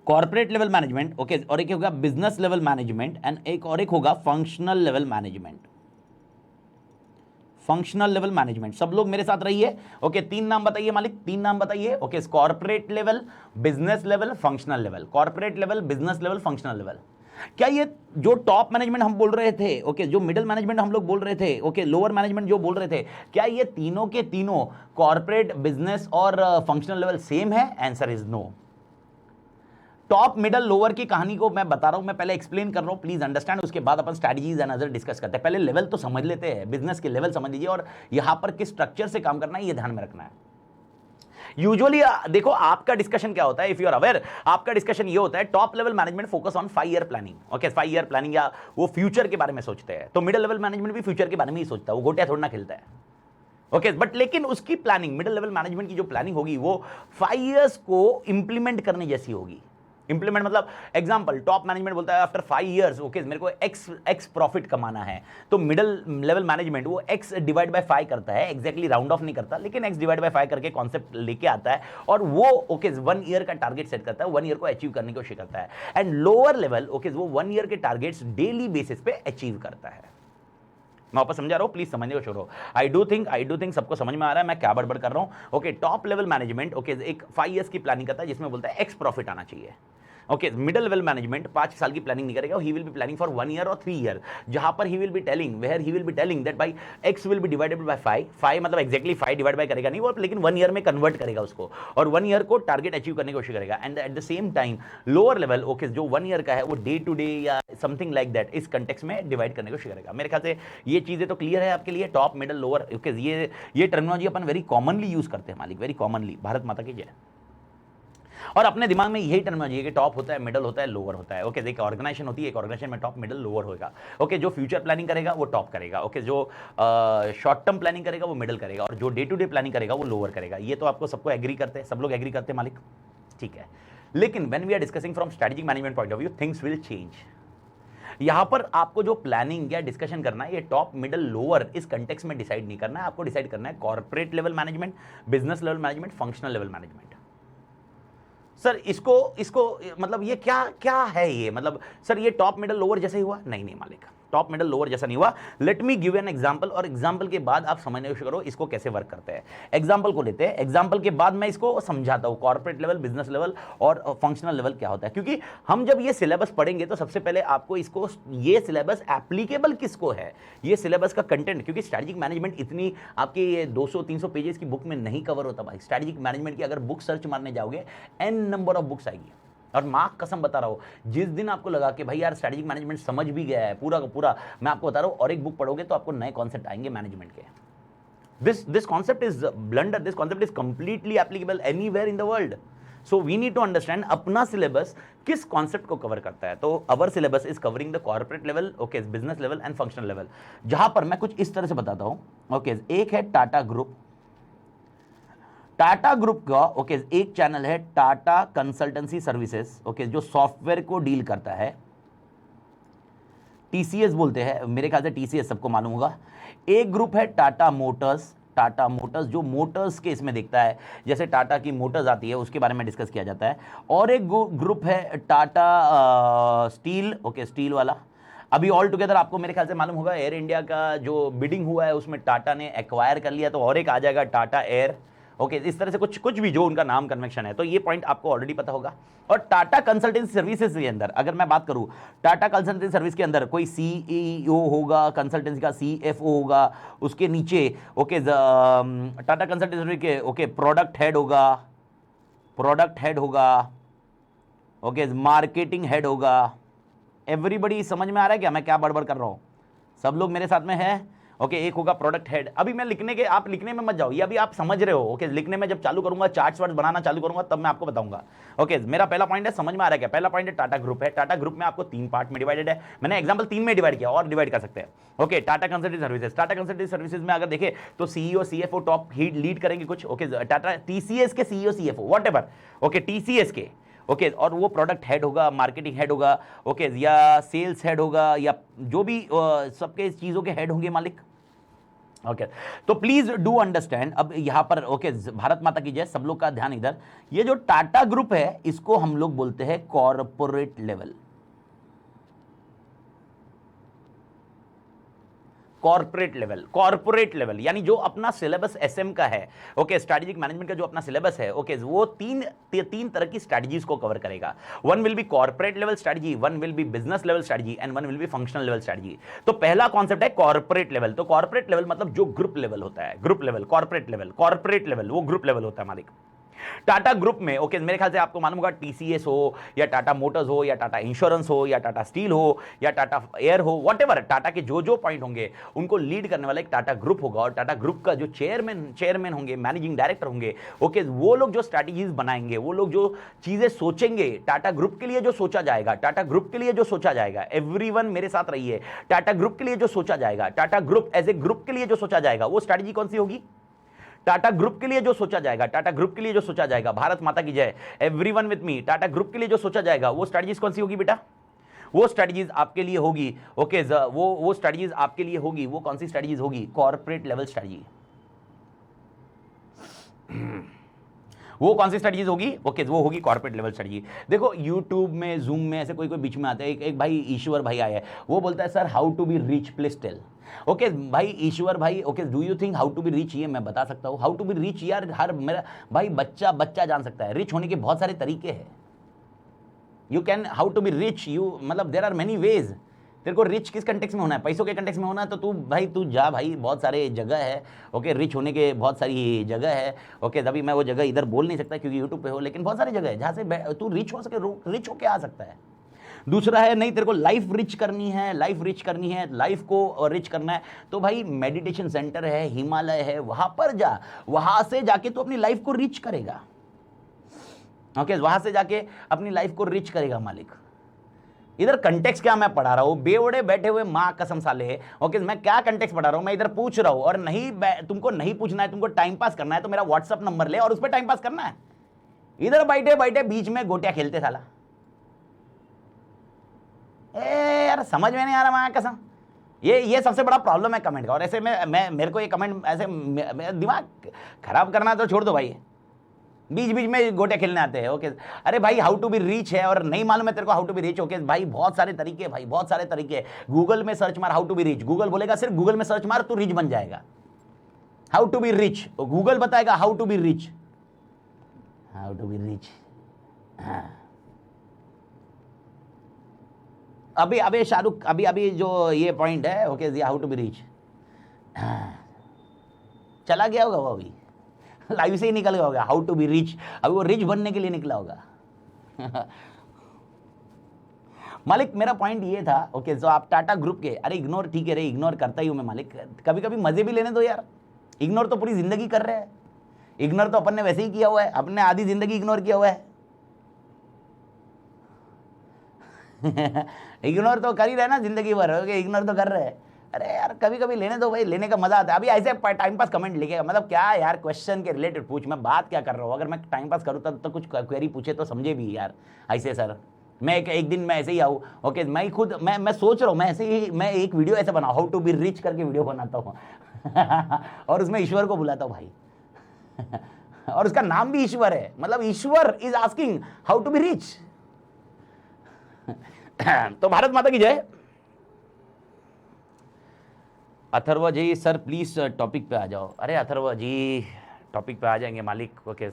S1: corporate level management. Okay और एक होगा बिजनेस लेवल मैनेजमेंट एंड एक होगा functional level management. Functional level management, सब लोग मेरे साथ रहिए। ओके 3 नाम बताइए मालिक, 3 नाम बताइए। Okay corporate level, business level, functional level. Corporate level, business level, functional level. क्या ये जो टॉप मैनेजमेंट हम बोल रहे थे, ओके जो मिडिल मैनेजमेंट हम लोग बोल रहे थे, ओके लोअर मैनेजमेंट जो बोल रहे थे, क्या ये तीनों के तीनों कॉर्पोरेट, बिजनेस और फंक्शनल लेवल सेम है? Answer is no. Top middle lower की कहानी को मैं बता रहा हूं, मैं पहले एक्सप्लेन कर रहा हूं, प्लीज अंडरस्टैंड। उसके बाद अपन स्ट्रैटेजीज एंड अदर डिस्कस करते हैं। पहले लेवल तो समझ लेते हैं, बिजनेस के लेवल समझ लीजिए और यहां पर किस स्ट्रक्चर से काम करना है ये ध्यान में रखना है। यूजुअली देखो आपका डिस्कशन क्या होता है, इफ यू आर अवेयर, आपका डिस्कशन ये होता है top level management focus on 5 year planning. Okay 5 year planning या वो फ्यूचर के बारे में सोचते हैं, तो मिडिल लेवल मैनेजमेंट भी फ्यूचर के बारे में ही सोचता है, वो गोटियां थोड़ा ना खेलता है। ओके बट लेकिन उसकी प्लानिंग, मिडिल लेवल मैनेजमेंट की जो प्लानिंग होगी वो 5 ईयर्स को इंप्लीमेंट करने जैसी होगी। इंप्लीमेंट मतलब एग्जांपल टॉप मैनेजमेंट बोलता है आफ्टर 5 इयर्स ओके मेरे को एक्स प्रॉफिट कमाना है, तो मिडिल लेवल मैनेजमेंट वो एक्स डिवाइड बाय 5 करता है, एग्जैक्टली राउंड ऑफ नहीं करता लेकिन एक्स डिवाइड बाय 5 करके कॉन्सेप्ट लेके आता है और वो ओके 1 ईयर का टारगेट सेट करता है, 1 ईयर को अचीव करने की कोशिश करता है। एंड लोअर लेवल ओके वो 1 ईयर के टारगेट्स डेली बेसिस पे अचीव करता है। मैं वापस समझा रहा हूं, प्लीज समझने को छोड़ो। आई डू थिंक सबको समझ में आ रहा है मैं क्या बड़बड़ कर रहा हूं। Okay top level management okay एक 5 इयर्स की प्लानिंग करता है जिसमें बोलता है एक्स प्रॉफिट आना चाहिए। ओके मिडिल लेवल मैनेजमेंट 5 साल की प्लानिंग नहीं करेगा, he will be planning for 1 year और 3 ईयर, जहां पर he will be telling that by X will be dividable by 5 मतलब एक्जैक्टली 5 डिवाइड बाय करेगा नहीं वो, लेकिन 1 ईयर में कन्वर्ट करेगा उसको और 1 ईयर को टारगेट अचीव करने की कोशिश करेगा। And at the same time lower level okay जो 1 ईयर का है वो डे टू डे या समथिंग लाइक दैट इस कंटेक्स्ट में डिवाइड करने की कोशिश करेगा। मेरे ख्याल से ये चीजें तो क्लियर है आपके लिए, टॉप मिडिल लोअर ओके ये टर्मिनोलॉजी अपन वेरी कॉमनली यूज करते हैं मालिक, वेरी कॉमनली। भारत माता की जय। और अपने दिमाग में यही टर्मिनोलॉजी है कि टॉप होता है, मिडल होता है, लोअर होता है। ओके, एक ऑर्गेनाइजेशन होती है, एक ऑर्गेनाइजेशन में टॉप, मिडल, लोअर होगा। ओके, जो फ्यूचर प्लानिंग करेगा वो टॉप करेगा। ओके, जो शॉर्ट टर्म प्लानिंग करेगा वो मिडल करेगा, और जो डे टू डे प्लानिंग करेगा वो लोअर करेगा। ये तो आपको सबको एग्री करते हैं, सब लोग एग्री करते हैं मालिक, ठीक है। लेकिन when we are discussing from strategic management point of view, things will change. यहां पर आपको जो प्लानिंग या डिस्कशन करना है, ये टॉप, मिडल, लोअर इस कंटेक्स्ट में डिसाइड नहीं करना है। आपको डिसाइड करना है corporate level management, business level management, functional level management. Sir इसको मतलब ये क्या क्या है ये, मतलब सर ये टॉप, मिडल, लोअर जैसे ही हुआ? नहीं नहीं मालिक, टॉप, मिडल, लोअर जैसा नहीं हुआ। Let me give an example, और एग्जांपल के बाद आप समझने की कोशिश करो इसको कैसे वर्क करते हैं। एग्जांपल को लेते हैं, एग्जांपल के बाद मैं इसको समझाता हूं कॉर्पोरेट लेवल, बिजनेस लेवल और फंक्शनल लेवल क्या होता है। क्योंकि हम जब ये सिलेबस पढ़ेंगे तो सबसे पहले आपको इसको, ये सिलेबस एप्लीकेबल किसको है, ये सिलेबस का कंटेंट, क्योंकि स्ट्रेटेजिक मैनेजमेंट इतनी आपकी ये 200-300 पेजेस की बुक में नहीं कवर होता भाई। स्ट्रेटेजिक मैनेजमेंट की अगर बुक सर्च मारने जाओगे, एन नंबर ऑफ बुक्स आएगी। और मां कसम बता रहा हूं, जिस दिन आपको लगा कि भाई यार स्ट्रेटेजिक मैनेजमेंट समझ भी गया है पूरा का पूरा, मैं आपको बता रहा हूं, और एक बुक पढ़ोगे तो आपको नए कॉन्सेप्ट आएंगे मैनेजमेंट के। This concept is blunder, this concept is completely applicable anywhere in the world. So we need to understand अपना सिलेबस किस कॉन्सेप्ट को कवर करता है। तो our syllabus is covering the corporate level, okay, business level and functional level. जहां पर मैं कुछ इस तरह से बताता हूं। ओके, एक है टाटा ग्रुप, टाटा ग्रुप का ओके एक चैनल है टाटा कंसल्टेंसी सर्विसेज, ओके, जो सॉफ्टवेयर को डील करता है, टीसीएस बोलते हैं, मेरे ख्याल से टीसीएस सबको मालूम होगा। एक ग्रुप है टाटा मोटर्स, टाटा मोटर्स जो मोटर्स के इसमें देखता है, जैसे टाटा की मोटर्स आती है उसके बारे में डिस्कस किया जाता है। और एक ग्रुप है टाटा स्टील, ओके, स्टील वाला। अभी ऑल टुगेदर आपको मेरे ख्याल से मालूम होगा एयर इंडिया का जो बिडिंग हुआ है उसमें टाटा ने एक्वायर कर लिया, तो और एक आ जाएगा टाटा एयर। ओके, इस तरह से कुछ भी जो उनका नाम कन्वेंशन है, तो ये पॉइंट आपको ऑलरेडी पता होगा। और टाटा कंसल्टेंसी सर्विसेज के अंदर अगर मैं बात करूं, टाटा कंसल्टेंसी सर्विस के अंदर कोई सीईओ होगा, कंसल्टेंसी का सीएफओ होगा, उसके नीचे ओके टाटा कंसल्टेंसी सर्विस के ओके प्रोडक्ट हेड होगा, ओके, मार्केटिंग हेड होगा। एवरीबडी समझ में आ रहा है क्या मैं क्या बड़बड़ कर रहा हूं? सब लोग मेरे साथ में है? ओके, एक होगा प्रोडक्ट हेड। अभी मैं लिखने के, आप लिखने में मत जाओ, ये अभी आप समझ रहे हो। ओके, लिखने में जब चालू करूंगा, चार्ट्स वर्ड्स बनाना चालू करूंगा, तब मैं आपको बताऊंगा। ओके, मेरा पहला पॉइंट है, समझ में आ रहा है क्या? पहला पॉइंट है टाटा ग्रुप है। टाटा ग्रुप में आपको 3 पार्ट में डिवाइडेड है। मैंने एग्जांपल 3 में डिवाइड किया, और डिवाइड कर सकते हैं। Okay, Tata consultancy services, Tata consultancy services में अगर देखें तो सीईओ सीएफओ टॉप लीड करेंगे कुछ। ओके, टाटा टीसीएस के CEO CFO whatever, okay, TCS के ओके, और वो प्रोडक्ट हेड होगा, मार्केटिंग हेड होगा, ओके, या सेल्स हेड होगा, या जो भी सबके चीजों के हेड होंगे मालिक। ओके, तो प्लीज डू अंडरस्टैंड। अब यहां पर ओके, भारत माता की जय, सब लोग का ध्यान इधर। ये जो टाटा ग्रुप है इसको हम लोग बोलते हैं कॉर्पोरेट लेवल। कॉर्पोरेट लेवल यानी जो अपना सिलेबस एसएम का है, ओके, स्ट्रेटेजिक मैनेजमेंट का जो अपना सिलेबस है, ओके, वो तीन तरह की स्ट्रेटजीज को कवर करेगा। One will be corporate level strategy, one will be business level strategy, and one will be functional level strategy. तो पहला कॉन्सेप्ट है कॉर्पोरेट लेवल। तो कॉर्पोरेट लेवल मतलब जो ग्रुप लेवल होता है, ग्रुप लेवल, कॉर्पोरेट लेवल वो ग्रुप लेवल होता है मालिक। टाटा ग्रुप में ओके, मेरे ख्याल से आपको मालूम होगा टीसीएस हो, या टाटा मोटर्स हो, या टाटा इंश्योरेंस हो, या टाटा स्टील हो, या टाटा एयर हो, व्हाटएवर, टाटा के जो पॉइंट होंगे उनको लीड करने वाला एक टाटा ग्रुप होगा। और टाटा ग्रुप का जो चेयरमैन होंगे, मैनेजिंग डायरेक्टर होंगे, ओके, वो लोग जो स्ट्रैटेजीज बनाएंगे, वो लोग जो चीजें सोचेंगे, टाटा ग्रुप के लिए जो सोचा जाएगा, टाटा ग्रुप के लिए जो सोचा जाएगा, एवरीवन मेरे साथ रहिए, टाटा ग्रुप के लिए जो सोचा जाएगा, Tata group as a group के लिए जो सोचा जाएगा, वो स्ट्रैटेजी कौन सी होगी? टाटा ग्रुप के लिए जो सोचा जाएगा, टाटा ग्रुप के लिए जो सोचा जाएगा, भारत माता की जय, everyone with me, Tata group के लिए जो सोचा जाएगा वो स्ट्रैटेजीज कौन सी होगी बेटा? वो स्ट्रैटेजीज आपके लिए होगी, ओके, वो स्ट्रैटेजीज आपके लिए होगी, वो कौन सी स्ट्रैटेजीज होगी? Corporate level strategy. वो कौन सी स्ट्रैटेजीज होगी? ओके, वो होगी कॉर्पोरेट लेवल स्ट्रैटेजी। देखो यूट्यूब में, जूम में ऐसे कोई बीच में आता है, एक भाई ईश्वर भाई आया है, वो बोलता है sir how to be rich please tell. Okay भाई ईश्वर भाई, okay, do you think how to be rich? ये मैं बता सकता हूँ हाउ टू बी रिच यार, हर मेरा भाई बच्चा जान सकता है। रिच होने के बहुत सारे तरीके हैं। You can how to be rich, you मतलब देयर आर मेनी वेज। तेरे को रिच किस कंटेक्स में होना है? पैसों के कंटेक्स में होना है तो तू जा भाई, बहुत सारे जगह है, ओके, रिच होने के बहुत सारी जगह है। ओके, तभी मैं वो जगह इधर बोल नहीं सकता क्योंकि यूट्यूब पे हो, लेकिन बहुत सारी जगह है जहाँ से तू रिच हो सके, रिच होके आ सकता है। दूसरा है नहीं तेरे को लाइफ रिच करनी है, लाइफ को रिच करना है, तो भाई मेडिटेशन सेंटर है, हिमालय है, वहां पर जा, वहां से जाके तू अपनी लाइफ को रिच करेगा। ओके, वहां से जाके अपनी लाइफ को रिच करेगा मालिक। इधर कंटेक्स्ट क्या मैं पढ़ा रहा हूं, बेवड़े बैठे हुए मां कसम साले। ओके, मैं क्या कंटेक्स्ट पढ़ा रहा हूं, मैं इधर पूछ रहा हूं। और नहीं, तुमको नहीं पूछना है, तुमको टाइम पास करना है तो मेरा व्हाट्सअप नंबर ले और उस पर टाइम पास करना है। इधर बैठे बैठे बीच में गोटियां खेलते साला। ए यार समझ में नहीं आ रहा मां कसम। ये सबसे बड़ा प्रॉब्लम है कमेंट का। और ऐसे मैं मेरे को ये कमेंट ऐसे दिमाग खराब करना तो छोड़ दो भाई, बीच बीच में गोटे खेलने आते हैं। ओके, अरे भाई हाउ टू बी रिच है और नहीं मालूम है तेरे को how to be rich. Okay भाई, बहुत सारे तरीके, भाई बहुत सारे तरीके। गूगल में सर्च मार how to be rich, Google बोलेगा सिर्फ गूगल में सर्च मार तू रिच बन जाएगा। How to be rich Google बताएगा how to be rich, how to be rich. अभी अभी शाहरुख अभी अभी जो ये पॉइंट है, okay how to be rich, चला गया होगा वो, अभी लाइव से ही निकल गया होगा। हाउ टू बी रिच, अभी वो रिच बनने के लिए निकला होगा। मालिक मेरा पॉइंट ये था, ओके जो आप टाटा ग्रुप के, अरे इग्नोर ठीक है रे, इग्नोर करता ही हूं मैं मालिक, कभी कभी मजे भी लेने दो यार। इग्नोर तो पूरी जिंदगी कर रहे हैं, इग्नोर तो अपन ने वैसे ही किया हुआ है, अपने आधी जिंदगी इग्नोर किया हुआ है। इग्नोर तो कर ही रहे ना जिंदगी भर, ओके इग्नोर तो कर रहे हैं। अरे यार कभी कभी लेने दो भाई, लेने का मजा आता है। अभी ऐसे टाइम पास कमेंट लिखेगा, मतलब क्या यार क्वेश्चन के रिलेटेड पूछ, मैं बात क्या कर रहा हूँ। अगर मैं टाइम पास करूँ तब तो कुछ क्वेरी पूछे तो समझे भी यार। ऐसे सर मैं एक दिन मैं ऐसे ही आऊँ, ओके मैं खुद मैं सोच रहा हूँ, मैं ऐसे ही मैं एक वीडियो ऐसे बनाऊँ, हाउ टू बी रिच करके वीडियो बनाता हूँ। और उसमें ईश्वर को बुलाता हूँ भाई। और उसका नाम भी ईश्वर है, मतलब Ishwar is asking how to be rich. तो भारत माता की जय। Atharva ji sir please topic पे आ जाओ। अरे अथर्व जी टॉपिक पे आ जाएंगे मालिक। ओके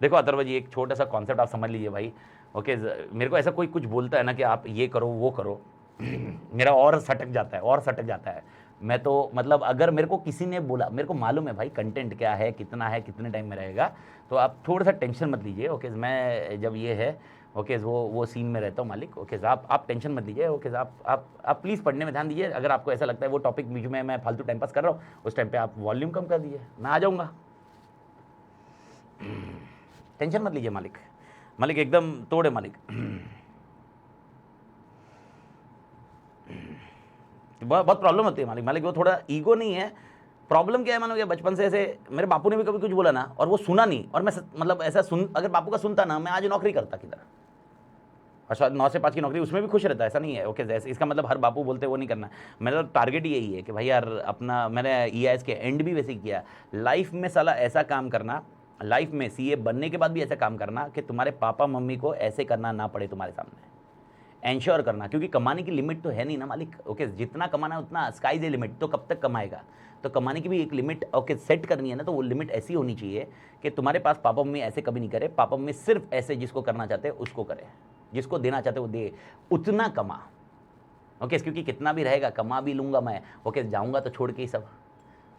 S1: देखो अथर्व जी, एक छोटा सा कॉन्सेप्ट आप समझ लीजिए भाई। ओके मेरे को ऐसा कोई कुछ बोलता है ना कि आप ये करो वो करो, मेरा और सटक जाता है और सटक जाता है। मैं तो मतलब अगर मेरे को किसी ने बोला, मेरे को मालूम है भाई कंटेंट क्या है, कितना है, कितने टाइम में रहेगा, तो आप थोड़ा सा टेंशन मत लीजिए। ओके मैं जब ये है ओके वो सीन में रहता हूँ मालिक। ओके आप टेंशन मत लीजिए। ओके आप प्लीज़ पढ़ने में ध्यान दीजिए। अगर आपको ऐसा लगता है वो टॉपिक बीच में मैं फालतू टाइम पास कर रहा हूँ, उस टाइम पे आप वॉल्यूम कम कर दीजिए, मैं आ जाऊँगा। टेंशन मत लीजिए मालिक, मालिक एकदम तोड़े मालिक। बहुत प्रॉब्लम होती है मालिक। मालिक वो थोड़ा ईगो नहीं है, प्रॉब्लम क्या है मानो, बचपन से ऐसे मेरे बापू ने भी कभी कुछ बोला ना और वो सुना नहीं, और मैं मतलब ऐसा सुन, अगर बापू का सुनता ना, मैं आज नौकरी करता किधर। अच्छा 9 से 5 की नौकरी, उसमें भी खुश रहता है, ऐसा नहीं है। ओके जैसे इसका मतलब हर बापू बोलते वो नहीं करना। मेरा टारगेट यही है कि भाई यार अपना, मैंने EIS के एंड भी वैसे ही किया, लाइफ में साला ऐसा काम करना, लाइफ में CA बनने के बाद भी ऐसा काम करना कि तुम्हारे पापा मम्मी को ऐसे करना ना पड़े तुम्हारे सामने, एंश्योर करना। क्योंकि कमाने की लिमिट तो है नहीं ना मालिक। ओके जितना कमाना है उतना, स्काई इज लिमिट, तो कब तक कमाएगा, तो कमाने की भी एक लिमिट ओके सेट करनी है ना। तो वो लिमिट ऐसी होनी चाहिए कि तुम्हारे पास पापा मम्मी ऐसे कभी नहीं करे, पापा मम्मी सिर्फ ऐसे जिसको करना चाहते हैं उसको करे, जिसको देना चाहते वो दे, उतना कमा। ओके क्योंकि कितना भी रहेगा कमा भी लूंगा मैं, ओके जाऊंगा तो छोड़ के ही सब।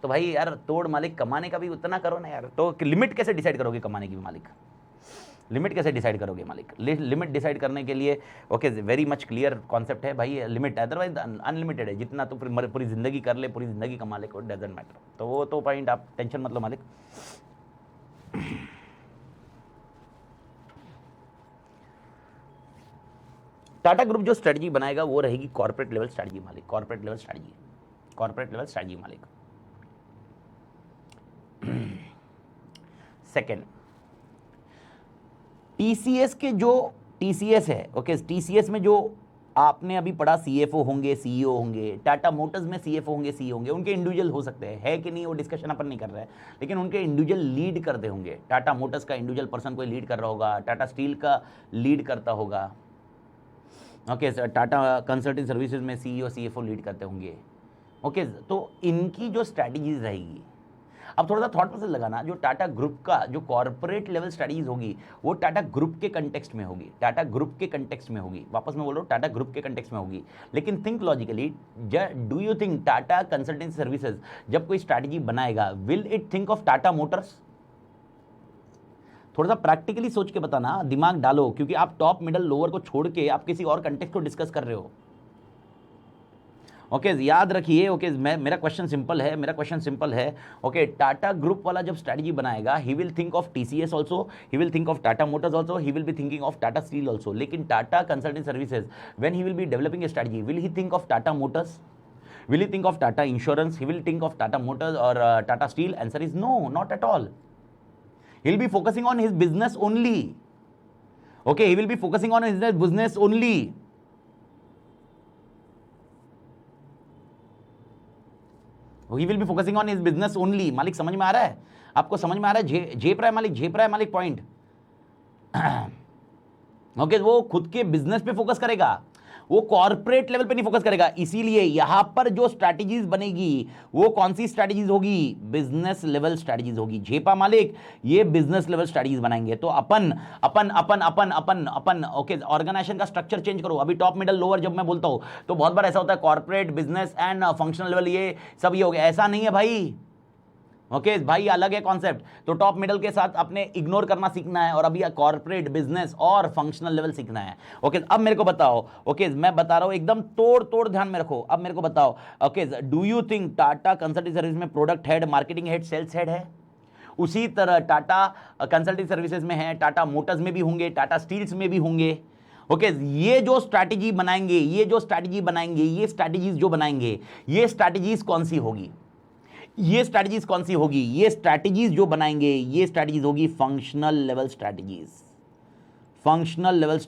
S1: तो भाई यार तोड़ मालिक, कमाने का भी उतना करो ना यार। तो लिमिट कैसे डिसाइड करोगे कमाने की भी मालिक, लिमिट कैसे डिसाइड करोगे मालिक। लिमिट डिसाइड करने के लिए okay very much clear concept है भाई, लिमिट, अदरवाइज अनलिमिटेड है, जितना तो पूरी जिंदगी कर ले, पूरी जिंदगी कमा ले, कोई डजेंट मैटर। तो वो तो पॉइंट आप टेंशन मत लो मालिक। टाटा ग्रुप जो स्ट्रेटजी बनाएगा वो रहेगी कॉर्पोरेट लेवल स्ट्रेटजी मालिक, corporate level strategy, corporate level strategy मालिक। सेकेंड, TCS के जो TCS है, ओके TCS में जो आपने अभी पढ़ा CFO होंगे, CEO होंगे, टाटा मोटर्स में CFO होंगे, CEO होंगे, उनके इंडिविजुअल हो सकते हैं, है कि नहीं वो डिस्कशन अपन नहीं कर रहे हैं, लेकिन उनके इंडिविजुअल लीड करते होंगे। टाटा मोटर्स का इंडिविजुअल पर्सन कोई लीड कर रहा होगा, टाटा स्टील का लीड करता होगा, ओके टाटा कंसल्टिंग सर्विसेज में CEO CFO लीड करते होंगे। ओके तो इनकी जो स्ट्रैटेजीज रहेगी, अब थोड़ा सा थॉट प्रोसेस लगाना, जो टाटा ग्रुप का जो कॉर्पोरेट लेवल स्टडीज होगी वो टाटा ग्रुप के कंटेक्स्ट में होगी, टाटा ग्रुप के कंटेक्स्ट में होगी, वापस मैं बोल रहा हूँ टाटा ग्रुप के कंटेक्स्ट में होगी। लेकिन think logically, do you think Tata consultancy services जब कोई स्ट्रैटेजी बनाएगा, will it think of Tata Motors? थोड़ा सा प्रैक्टिकली सोच के बताना, दिमाग डालो, क्योंकि आप टॉप मिडल लोअर को छोड़ के आप किसी और कंटेक्स्ट को डिस्कस कर रहे हो। ओके याद रखिए, ओके मेरा क्वेश्चन सिंपल है, ओके टाटा ग्रुप वाला जब स्ट्रैटेजी बनाएगा, he will think of TCS also, he will think of Tata Motors also, he will be thinking of Tata Steel also. लेकिन Tata Consulting Services when he will be developing a strategy, will he think of Tata Motors, will he think of Tata Insurance, he will think of Tata Motors or Tata Steel? Answer is no, not at all. He'll be focusing on his business only. Okay, he will be focusing on his business only. He will be focusing on his business only. मालिक समझ में आ रहा है आपको? समझ में आ रहा है? झेप रहा है मालिक पॉइंट। ओके, वो खुद के बिजनेस पे फोकस करेगा, वो कॉर्पोरेट लेवल पे नहीं फोकस करेगा। इसीलिए यहां पर जो स्ट्रैटेजीज बनेगी वो कौन सी स्ट्रैटेजीज होगी? बिजनेस लेवल स्ट्रैटेजीज होगी। झेपा मालिक ये बिजनेस लेवल स्ट्रैटेजीज बनाएंगे। तो अपन अपन अपन अपन अपन अपन ओके, ऑर्गेनाइजेशन का स्ट्रक्चर चेंज करो। अभी टॉप मिडल लोअर जब मैं बोलता हूं तो बहुत बार ऐसा होता है corporate, business and functional level, ये सब ये हो गया। ऐसा नहीं है भाई, ओके भाई, अलग है कॉन्सेप्ट। तो टॉप मिडल के साथ आपने इग्नोर करना सीखना है और अभी कॉर्पोरेट, बिजनेस और फंक्शनल लेवल सीखना है। ओके अब मेरे को बताओ, ओके मैं बता रहा हूं एकदम तोड़ ध्यान में रखो। अब मेरे को बताओ, okay do you think Tata Consulting Service में product head, marketing head, sales head है? उसी तरह टाटा कंसल्टिंग सर्विसेज में है, टाटा मोटर्स में भी होंगे, टाटा स्टील्स में भी होंगे। ओके ये जो स्ट्रैटेजी बनाएंगे, ये स्ट्रैटेजीज जो बनाएंगे, ये स्ट्रैटेजीज कौन सी होगी? ये स्ट्रैटेजीज कौन सी होगी? ये स्ट्रैटेजीज जो बनाएंगे ये स्ट्रैटेजीज होगी functional level strategies, functional level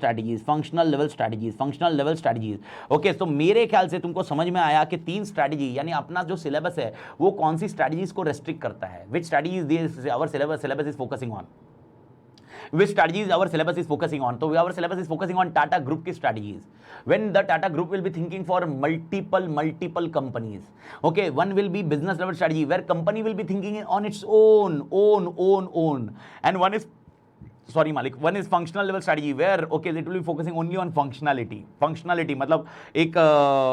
S1: strategies. Okay तो मेरे ख्याल से तुमको समझ में आया कि 3 स्ट्रैटेजी, यानी अपना जो सिलेबस है वो कौन सी स्ट्रैटेजीज को रेस्ट्रिक्ट करता है। Which strategies our syllabus is focusing on, which strategies our syllabus is focusing on? So our syllabus is focusing on Tata Group की strategies. When the Tata Group will be thinking for multiple companies. Okay, one will be business level strategy where company will be thinking on its own, and one is functional level strategy where okay it will be focusing only on functionality मतलब एक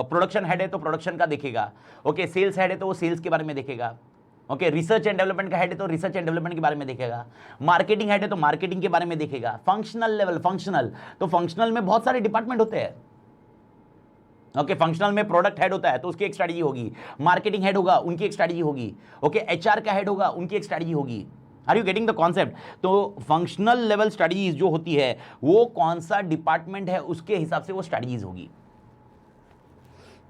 S1: प्रोडक्शन हेड है तो प्रोडक्शन का देखेगा, ओके सेल्स हेड है तो वो सेल्स के बारे में देखेगा, ओके रिसर्च एंड डेवलपमेंट का हेड है तो रिसर्च एंड डेवलपमेंट के बारे में देखेगा, मार्केटिंग हेड है तो मार्केटिंग के बारे में देखेगा। फंक्शनल लेवल, तो फंक्शनल में बहुत सारे डिपार्टमेंट होते हैं। ओके फंक्शनल में प्रोडक्ट हेड होता है तो उसकी एक स्ट्रैटेजी होगी, मार्केटिंग हेड होगा उनकी एक स्ट्रैटेजी होगी, ओके एचआर का हेड होगा उनकी एक स्ट्रैटेजी होगी। Are you getting the concept? तो फंक्शनल लेवल स्ट्रैटेजीज जो होती है वो कौन सा डिपार्टमेंट है उसके हिसाब से वो स्ट्रैटेजीज होगी।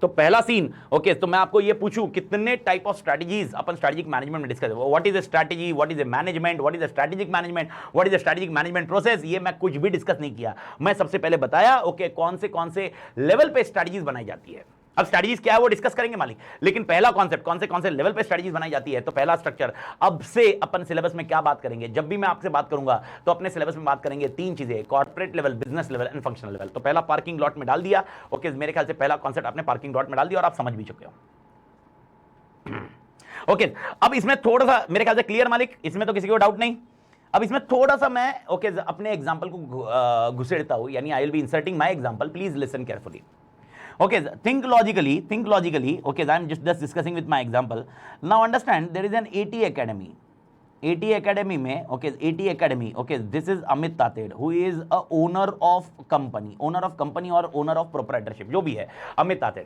S1: तो पहला सीन, ओके तो मैं आपको ये पूछूं कितने टाइप ऑफ स्ट्रैटेजीज अपन स्ट्रैटेजिक मैनेजमेंट में discuss, what is a strategy, what is a management, what is a strategic management, what is a strategic management process, ये मैं कुछ भी डिस्कस नहीं किया। मैं सबसे पहले बताया ओके कौन से लेवल पे स्ट्रैटेजीज बनाई जाती है। अब स्ट्रैटेजीज क्या है वो डिस्कस करेंगे मालिक, लेकिन पहला कॉन्सेप्ट कौन से लेवल पे स्ट्रैटेजीज बनाई जाती है। तो पहला स्ट्रक्चर, अब से अपन सिलेबस में क्या बात करेंगे, जब भी मैं आपसे बात करूंगा तो अपने सिलेबस में बात करेंगे 3 चीजें, corporate level, business level and functional level. तो पहला पार्किंग लॉट में डाल दिया, ओके मेरे ख्याल से पहला कॉन्सेप्ट आपने पार्किंग लॉट में डाल दिया और आप समझ भी चुके हो। ओके अब इसमें थोड़ा सा मेरे ख्याल से क्लियर मालिक, इसमें तो किसी को डाउट नहीं। अब इसमें थोड़ा सा मैं ओके अपने एग्जांपल को घुसेड़ता हूं, यानी आई will B inserting my example, please listen carefully. Okay, think logically. Okay, I'm just discussing with my example. Now understand, there is an AT Academy. AT Academy में, okay, AT Academy, okay, this is Amit Tated, who is a owner of company और owner of proprietorship, जो भी है, अमित तातेड़।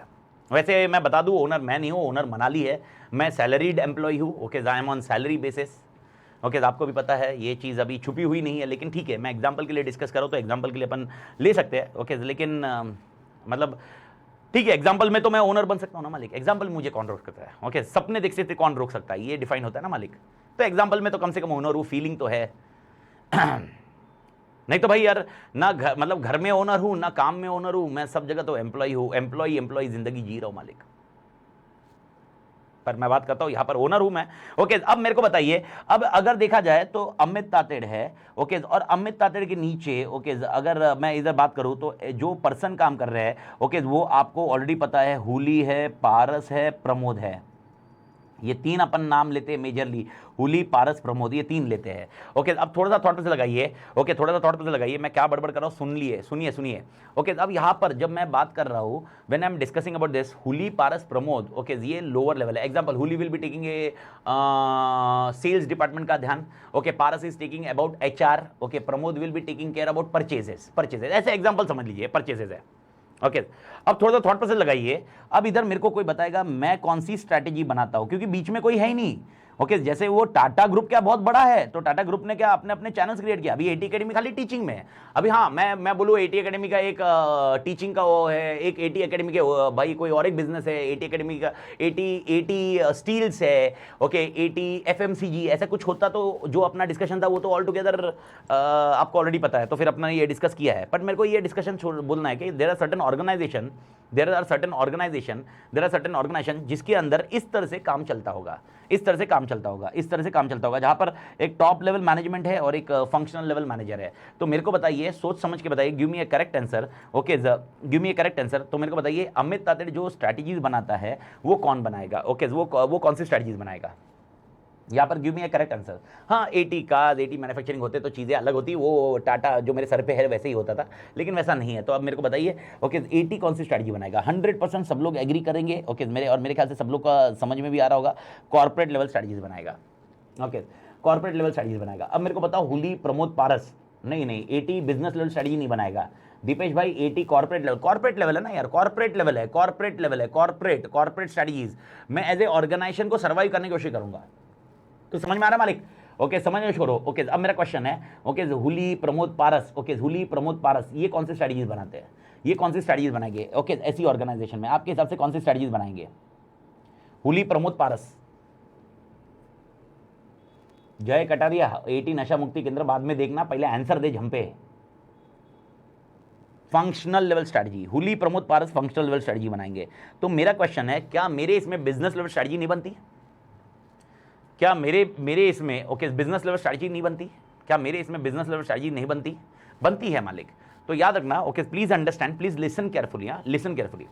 S1: वैसे मैं बता दूं, ओनर मैं नहीं हूँ, ओनर मनाली है, मैं सैलरीड एम्प्लॉय हूँ, okay, I am on salary basis. Okay आपको भी पता है ये चीज़ अभी छुपी हुई नहीं है, लेकिन ठीक है मैं एग्जाम्पल के लिए डिस्कस करूँ तो एग्जाम्पल के लिए अपन ले सकते हैं, ओके लेकिन मतलब ठीक है एग्जाम्पल में तो मैं ओनर बन सकता हूं ना मालिक, एग्जाम्पल मुझे कौन रोक सकता है, ओके सपने देख सकते कौन रोक सकता है, ये डिफाइन होता है ना मालिक। तो एग्जाम्पल में तो कम से कम ओनर हूं, फीलिंग तो है। नहीं तो भाई यार ना मतलब घर में ओनर हूं ना काम में ओनर हूं, मैं सब जगह तो एम्प्लॉय हूं, एम्प्लॉय जिंदगी जी रहा हूं मालिक। पर मैं बात करता हूं यहां पर ओनर हूं मैं। ओके अब मेरे को बताइए, अब अगर देखा जाए तो अमित तातेड़ है, ओके और अमित तातेड़ के नीचे ओके अगर मैं इधर बात करूं तो जो पर्सन काम कर रहे हैं ओके वो आपको ऑलरेडी पता है, हुली है, पारस है, प्रमोद है। ये 3 अपन नाम लेते हैं मेजरली, हुली, पारस, प्रमोद, ये 3 लेते हैं। ओके अब थोड़ा सा थॉट पे से लगाइए, ओके थोड़ा सा थॉट पे से लगाइए, मैं क्या बड़बड़ कर रहा हूँ सुनिए। ओके अब यहाँ पर जब मैं बात कर रहा हूँ, when I am discussing about this Huli, Paras, Pramod, okay ये लोअर लेवल है। Example, Huli will be taking a sales department का ध्यान, okay Paras is taking about HR, okay Pramod will be taking care about purchases, ऐसे एग्जाम्पल समझ लीजिए, परचेजेस है। ओके अब थोड़ा सा थॉट प्रोसेस लगाइए। अब इधर मेरे को कोई बताएगा मैं कौन सी स्ट्रैटेजी बनाता हूं, क्योंकि बीच में कोई है ही नहीं। ओके जैसे वो टाटा ग्रुप क्या बहुत बड़ा है, तो टाटा ग्रुप ने क्या अपने अपने चैनल्स क्रिएट किया। अभी एटी एकेडमी खाली टीचिंग में है। अभी हाँ मैं बोलूँ एटी एकेडमी का एक टीचिंग का वो है, एक एटी एकेडमी के भाई कोई और एक बिजनेस है एटी एकेडमी का, एटी स्टील्स है, ओके एटी एफएमसीजी, ऐसा कुछ होता तो जो अपना डिस्कशन था वो तो ऑल टुगेदर आपको ऑलरेडी पता है, तो फिर अपना ये डिस्कस किया है। बट मेरे को ये डिस्कशन बोलना है कि देयर आर सर्टेन ऑर्गेनाइजेशन जिसके अंदर इस तरह से काम चलता होगा, इस तरह से काम चलता होगा, जहां पर एक टॉप लेवल मैनेजमेंट है और एक फंक्शनल लेवल मैनेजर है। तो मेरे को बताइए, सोच समझ के बताइए, give me a correct answer. Okay give me a correct answer. तो मेरे को बताइए अमित तातेड़ जो स्ट्रैटेजीज बनाता है वो कौन बनाएगा? ओके वो कौन सी स्ट्रैटेजीज बनाएगा? यहाँ पर give me a correct answer. हाँ 80 कार्स 80 मैन्युफैक्चरिंग होते तो चीज़ें अलग होती, वो टाटा जो मेरे सर पे है वैसे ही होता था, लेकिन वैसा नहीं है। तो अब मेरे को बताइए ओके 80 कौन सी स्ट्रैटेजी बनाएगा? 100% सब लोग एग्री करेंगे। ओके मेरे ख्याल से सब लोग का समझ में भी आ रहा होगा, कॉर्पोरेट लेवल स्ट्रैटेजीज बनाएगा। ओके कॉर्पोरेट लेवल स्ट्रैटेजीज बनाएगा। अब मेरे को बताओ हुली प्रमोद पारस, नहीं 80 बिजनेस लेवल स्ट्रैटेजी नहीं बनाएगा। दीपेश भाई 80 कॉर्पोरेट लेवल है ना यार, कॉर्पोरेट लेवल है, कॉर्पोरेट स्ट्रैटेजीज। मैं एज ए ऑर्गेनाइजेशन को सर्वाइव करने की कोशिश करूंगा। तो समझ में आ रहा है मालिक? ओके समझ में छोड़ो। ओके अब मेरा क्वेश्चन है, ओके हुली प्रमोद पारस ये कौन सी स्ट्रैटेजीज बनाते हैं? ये कौन सी स्ट्रैटेजीज बनाएंगे? ओके ऐसी ऑर्गेनाइजेशन में आपके हिसाब से कौन सी स्ट्रैटेजीज बनाएंगे? हुली प्रमोद पारस, जय कटारिया 80 नशा मुक्ति केंद्र बाद में देखना, पहले आंसर दे झंपे। फंक्शनल लेवल स्ट्रैटेजी, हुली प्रमोद पारस फंक्शनल लेवल स्ट्रैटेजी बनाएंगे। तो मेरा क्वेश्चन है, क्या मेरे इसमें बिजनेस लेवल स्ट्रैटेजी नहीं बनती? क्या मेरे इसमें ओके बिजनेस लेवल स्ट्रैटेजी नहीं बनती? क्या मेरे इसमें बिजनेस लेवल स्ट्रैटेजी नहीं बनती है मालिक। तो याद रखना, okay please understand, please listen carefully, listen carefully.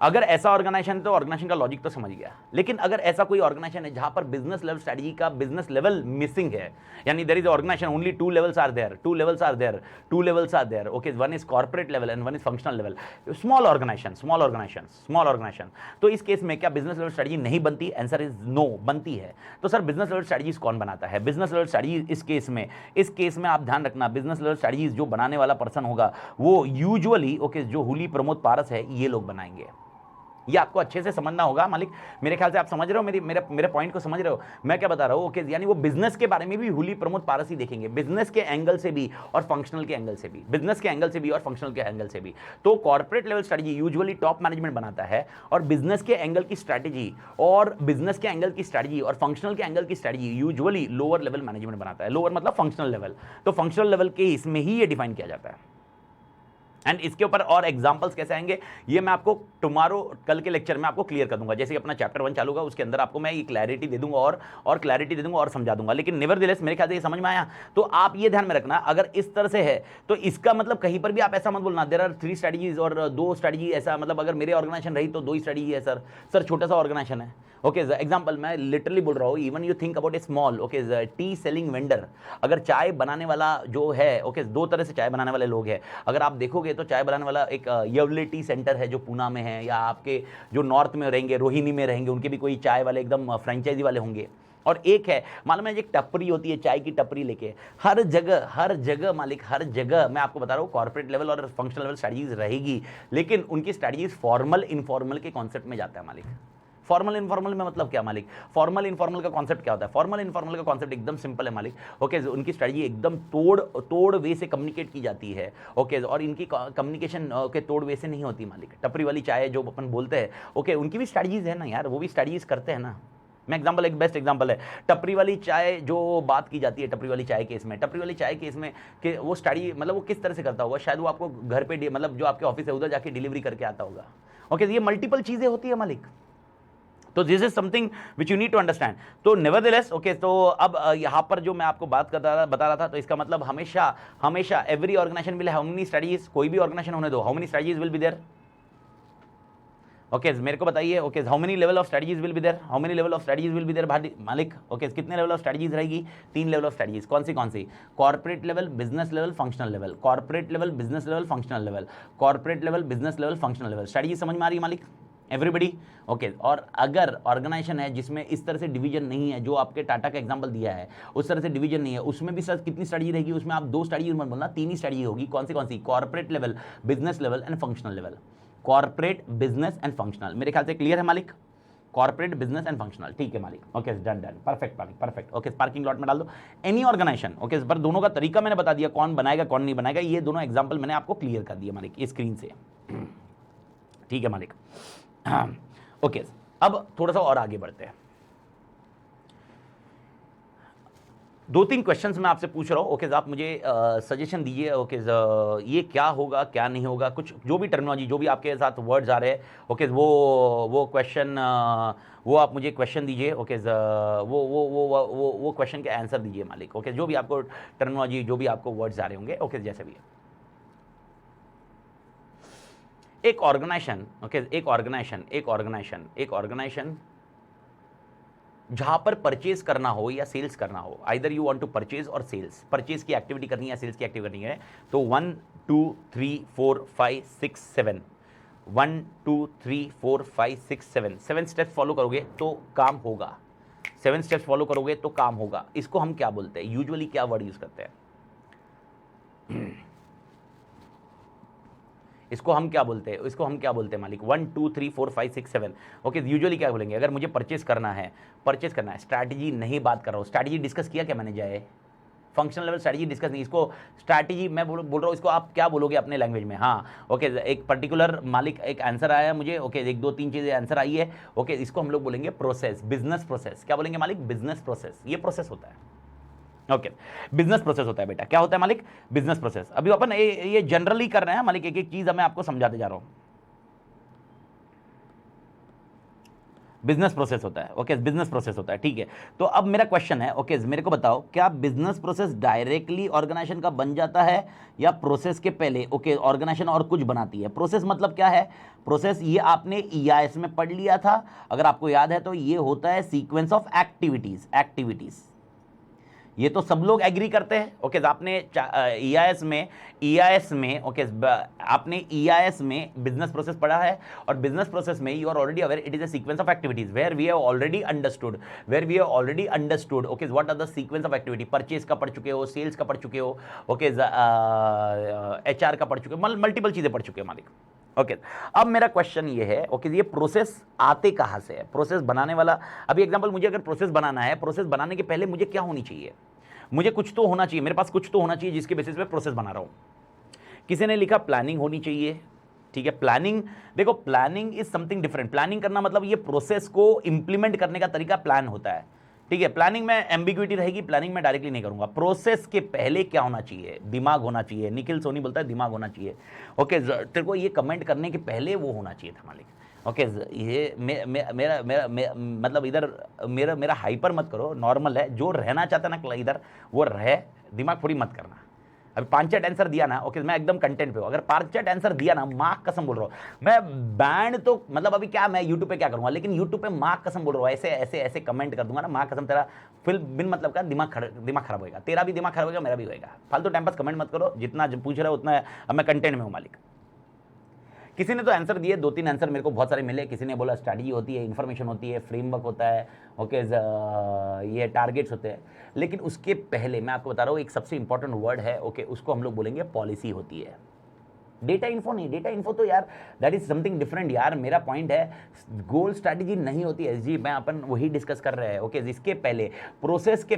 S1: अगर ऐसा ऑर्गेनाइजेशन है तो ऑर्गेनाइजेशन का लॉजिक तो समझ गया, लेकिन अगर ऐसा कोई ऑर्गेनाइजेशन है जहां पर बिजनेस लेवल स्ट्रैटेजी का बिजनेस लेवल मिसिंग है, यानी there is organization only two levels are there, okay one is corporate level and one is functional level, small organization, तो इस केस में क्या बिजनेस लेवल स्ट्रैटेजी नहीं बनती? आंसर इज नो, बनती है। तो सर बिजनेस लेवल स्ट्रैटेजीज कौन बनाता है? बिजनेस लेवल स्ट्रैटेजी इस केस में आप ध्यान रखना, बिजनेस लेवल स्ट्रैटेजीज जो बनाने वाला पर्सन होगा वो यूजुअली ओके जो हुली प्रमोद पारस है ये लोग बनाएंगे। ये आपको अच्छे से समझना होगा मालिक। मेरे ख्याल से आप समझ रहे हो, मेरे पॉइंट को समझ रहे हो मैं क्या बता रहा हूं? ओके यानी वो बिजनेस के बारे में भी हुली प्रमोद पारस ही देखेंगे, बिजनेस के एंगल से भी और फंक्शनल के एंगल से भी, तो corporate level strategy usually top management बनाता है, और बिजनेस के एंगल की स्ट्रैटेजी और फंक्शनल के एंगल की strategy usually lower level management बनाता है। लोअर मतलब फंक्शनल लेवल, तो फंक्शनल लेवल के इसमें ही ये डिफाइन किया जाता है। एंड इसके ऊपर और एग्जांपल्स कैसे आएंगे ये मैं आपको टुमारो कल के लेक्चर में आपको क्लियर कर दूंगा। जैसे कि अपना चैप्टर 1 चालू होगा उसके अंदर आपको मैं ये क्लैरिटी दे दूंगा और समझा दूंगा। लेकिन नेवरदलेस मेरे ख्याल से ये समझ में आया। तो आप ये ध्यान में रखना, अगर इस तरह से है तो इसका मतलब कहीं पर भी आप ऐसा मत बोलना देयर आर 3 स्ट्रैटेजीज और 2 स्ट्रैटेजी, ऐसा मतलब अगर मेरे ऑर्गेनाइजेशन रही तो 2 ही स्ट्रैटेजी है सर छोटा सा ऑर्गेनाइजेशन है। ओके एग्जांपल मैं लिटरली बोल रहा हूँ, even you think about A small okay T selling vendor, अगर चाय बनाने वाला जो है ओके 2 तरह से चाय बनाने वाले लोग हैं। अगर आप देखोगे तो चाय बनाने वाला एक यवले टी सेंटर है जो पूना में है, या आपके जो नॉर्थ में रहेंगे रोहिणी में रहेंगे उनके भी कोई चाय वाले एकदम फ्रेंचाइजी वाले होंगे। और एक है मालूम है एक टपरी होती है चाय की टपरी लेके, हर जगह मालिक, हर जगह मैं आपको बता रहा हूँ कॉर्पोरेट लेवल और फंक्शनल लेवल स्ट्रैटेजीज रहेगी, लेकिन उनकी स्ट्रैटेजीज फॉर्मल इनफॉर्मल के कॉन्सेप्ट में जाता है मालिक। फॉर्मल इनफॉर्मल में मतलब क्या मालिक? फॉर्मल इनफॉर्मल का कॉन्सेप्ट क्या होता है? फॉर्मल इनफॉर्मल का कॉन्सेप्ट एकदम सिंपल है मालिक। ओके उनकी स्ट्रेटजी एकदम तोड़ वे से कम्युनिकेट की जाती है। ओके और इनकी कम्युनिकेशन ओके तोड़ वे से नहीं होती मालिक। टपरी वाली चाय जो अपन बोलते हैं ओके उनकी भी स्ट्रेटजीज है ना यार, वो भी स्ट्रेटजीज करते हैं ना। मैं एग्जांपल एक बेस्ट एग्जांपल है टपरी वाली चाय जो बात की जाती है, टपरी वाली चाय केस में कि वो स्टडी मतलब वो किस तरह से करता होगा, शायद वो आपको घर पे मतलब जो आपके ऑफिस है उधर जाके डिलीवरी करके आता होगा। ओके ये मल्टीपल चीजें होती है मालिक। तो this is something which you need to understand. तो नेवरदलेस ओके तो अब यहाँ पर जो मैं आपको बता रहा था, तो इसका मतलब हमेशा every organization will how many strategies, कोई भी ऑर्गेनाइजेशन होने दो, how many strategies will be there? Okay मेरे को बताइए okay how many level of strategies will be there? मालिक ओके कितने लेवल ऑफ स्ट्रेटजीज रहेगी? 3 लेवल ऑफ स्ट्रेटजीज। कौन सी? Corporate level, business level, functional level. Corporate level, business level, functional level. Strategy समझ में आ रही है मालिक? Everybody okay. और अगर ऑर्गेनाइजेशन है जिसमें इस तरह से डिवीजन नहीं है, जो आपके टाटा का एग्जांपल दिया है उस तरह से डिवीजन नहीं है, उसमें भी सर कितनी स्ट्रेटजी रहेगी? उसमें आप 2 स्ट्रेटजी मत बोलना, 3 ही स्ट्रेटजी होगी। कौन सी? Corporate level, business level and functional level. Corporate, business and functional. मेरे ख्याल से क्लियर है मालिक? कॉर्पोरेट, बिजनेस एंड फंक्शनल, ठीक है मालिक। ओके डन डन, परफेक्ट मालिक, परफेक्ट। ओके पार्किंग लॉट में डाल दो एनी ऑर्गेनाइजेशन। ओके पर दोनों का तरीका मैंने बता दिया, कौन बनाएगा कौन नहीं बनाएगा, ये दोनों एग्जांपल मैंने आपको क्लियर कर दिया मालिक स्क्रीन से, ठीक है मालिक। ओके अब थोड़ा सा और आगे बढ़ते हैं। 2-3 क्वेश्चंस मैं आपसे पूछ रहा हूं। ओके आप मुझे सजेशन दीजिए। ओके ये क्या होगा क्या नहीं होगा, कुछ जो भी टर्मिनोलॉजी, जो भी आपके साथ वर्ड्स आ रहे हैं, ओके वो क्वेश्चन, वो आप मुझे क्वेश्चन दीजिए। ओके वो क्वेश्चन के आंसर दीजिए मालिक। ओके जो भी आपको टर्मिनोलॉजी, जो भी आपको वर्ड्स आ रहे होंगे, ओके जैसे भी है। एक ऑर्गेनाइजेशन, ओके एक ऑर्गेनाइजेशन जहां पर परचेज करना हो या सेल्स करना हो, either you want to purchase और सेल्स, परचेज की एक्टिविटी करनी है या सेल्स की एक्टिविटी करनी है, तो 1 2 3 4 5 6 7 1 2 3 4 5 6 7 7 स्टेप्स फॉलो करोगे तो काम होगा। 7 स्टेप्स फॉलो करोगे तो काम होगा। इसको हम क्या बोलते हैं? यूजुअली क्या वर्ड यूज करते हैं? इसको हम क्या बोलते हैं? इसको हम क्या बोलते हैं मालिक? 1 2 3 4 5 6 7 ओके यूजुअली क्या बोलेंगे? अगर मुझे परचेज करना है, स्ट्रैटेजी नहीं बात कर रहा हूँ। स्ट्रैटेजी डिस्कस किया क्या मैंने? जाए फंक्शनल लेवल स्ट्रैटेजी डिस्कस नहीं, इसको स्ट्रैटेजी मैं बोल रहा हूँ। इसको आप क्या बोलोगे अपने लैंग्वेज में? हाँ ओके एक पर्टिकुलर मालिक एक आंसर आया मुझे, ओके 1 2 3 चीज़ें आंसर आई है, ओके इसको हम लोग बोलेंगे प्रोसेस, बिजनेस प्रोसेस। क्या बोलेंगे मालिक? Business process. ये प्रोसेस होता है, ओके बिजनेस प्रोसेस होता है बेटा। क्या होता है मालिक? Business process. अभी अपन ये जनरली कर रहे हैं मालिक, एक एक चीज मैं आपको समझाते जा रहा हूं। बिजनेस प्रोसेस होता है, ओके बिजनेस प्रोसेस होता है, ठीक है। तो अब मेरा क्वेश्चन है, ओके मेरे को बताओ, क्या बिजनेस प्रोसेस डायरेक्टली ऑर्गेनाइजेशन का बन जाता है या प्रोसेस के पहले ओके ऑर्गेनाइजेशन और कुछ बनाती है? प्रोसेस मतलब क्या है? प्रोसेस ये आपने ईआईएस में पढ़ लिया था, अगर आपको याद है तो ये होता है सीक्वेंस ऑफ एक्टिविटीज। ये तो सब लोग एग्री करते हैं। ओके आपने ईआईएस में ओके आपने ईआईएस में बिजनेस प्रोसेस पढ़ा है, और बिजनेस प्रोसेस में you are already aware it is a sequence of activities where we have already understood okay what are the sequence of activity. Purchase का पढ़ चुके हो, सेल्स का पढ़ चुके हो, ओके एचआर का पढ़ चुके हो, मल्टीपल चीजें पढ़ चुके हो मालिक। ओके अब मेरा क्वेश्चन ये है, ओके ये प्रोसेस आते कहां से है? प्रोसेस बनाने वाला, अभी एग्जांपल मुझे अगर प्रोसेस बनाना है, प्रोसेस बनाने के पहले मुझे क्या होनी चाहिए? मुझे कुछ तो होना चाहिए, मेरे पास कुछ तो होना चाहिए जिसके बेसिस पे प्रोसेस बना रहा हूं। किसी ने लिखा प्लानिंग होनी चाहिए, ठीक है। प्लानिंग, देखो planning is something different. Planning करना मतलब ये प्रोसेस को इंप्लीमेंट करने का तरीका प्लान होता है, ठीक है। प्लानिंग में एम्बिग्युइटी रहेगी, प्लानिंग में डायरेक्टली नहीं करूंगा। प्रोसेस के पहले क्या होना चाहिए? दिमाग होना चाहिए। निखिल सोनी बोलता है दिमाग होना चाहिए। ओके तेरे को ये कमेंट करने के पहले वो होना चाहिए था मालिक। ओके ये मेरा मतलब इधर मेरा हाइपर मत करो, नॉर्मल है। जो रहना चाहता है ना इधर वो रहे, दिमाग थोड़ी मत करना। अभी 5-6 आंसर दिया ना, ओके मैं एकदम कंटेंट पे हूँ। अगर 5-6 आंसर दिया ना, माँ कसम बोल रहा हूँ मैं, बैंड तो मतलब अभी क्या मैं यूट्यूब पे क्या करूँगा, लेकिन यूट्यूब पे माँ कसम बोल रहा हूँ ऐसे ऐसे ऐसे कमेंट कर दूंगा ना, माँ कसम तेरा फिर बिन मतलब का दिमाग खराब होगा। तेरा भी दिमाग खराब होगा, मेरा भी होगा। फालतू टाइम पास कमेंट मत करो, जितना पूछ रहे हो उतना। अब मैं कंटेंट में हूँ मालिक। किसी ने तो आंसर दिए, 2-3 आंसर मेरे को बहुत सारे मिले। किसी ने बोला स्ट्रैटेजी होती है, इंफॉर्मेशन होती है, फ्रेमवर्क होता है, ओके ये टारगेट्स होते हैं। लेकिन उसके पहले मैं आपको बता रहा हूँ एक सबसे इंपॉर्टेंट वर्ड है, ओके उसको हम लोग बोलेंगे पॉलिसी होती है। डेटा इन्फो नहीं, डेटा इन्फो तो यार दैट इज समथिंग डिफरेंट यार। मेरा पॉइंट है गोल स्ट्रैटेजी नहीं होती है जी, मैं अपन वही डिस्कस कर रहे हैं। ओके इसके पहले प्रोसेस के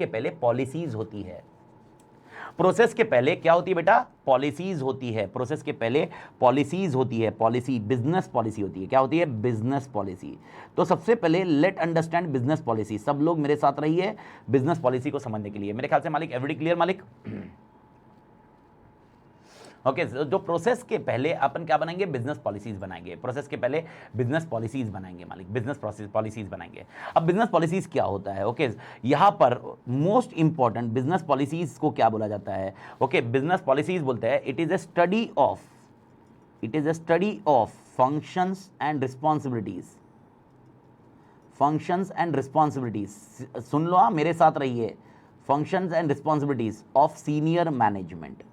S1: पहले पॉलिसीज होती है। प्रोसेस के पहले क्या होती है बेटा? पॉलिसीज होती है। प्रोसेस के पहले पॉलिसीज होती है, पॉलिसी बिजनेस पॉलिसी होती है। क्या होती है? Business policy. तो सबसे पहले लेट अंडरस्टैंड बिजनेस पॉलिसी। सब लोग मेरे साथ रहिए बिजनेस पॉलिसी को समझने के लिए। मेरे ख्याल से मालिक एवरीबॉडी क्लियर मालिक? ओके जो प्रोसेस के पहले अपन क्या बनाएंगे? बिजनेस पॉलिसीज बनाएंगे। प्रोसेस के पहले बिजनेस पॉलिसीज बनाएंगे मालिक, बिजनेस पॉलिसीज बनाएंगे। अब बिजनेस पॉलिसीज क्या होता है? ओके यहां पर मोस्ट इंपॉर्टेंट बिजनेस पॉलिसीज को क्या बोला जाता है? ओके बिजनेस पॉलिसीज बोलते हैं it is a study of functions and responsibilities. सुन लो, मेरे साथ रहिए। Functions and responsibilities of senior management.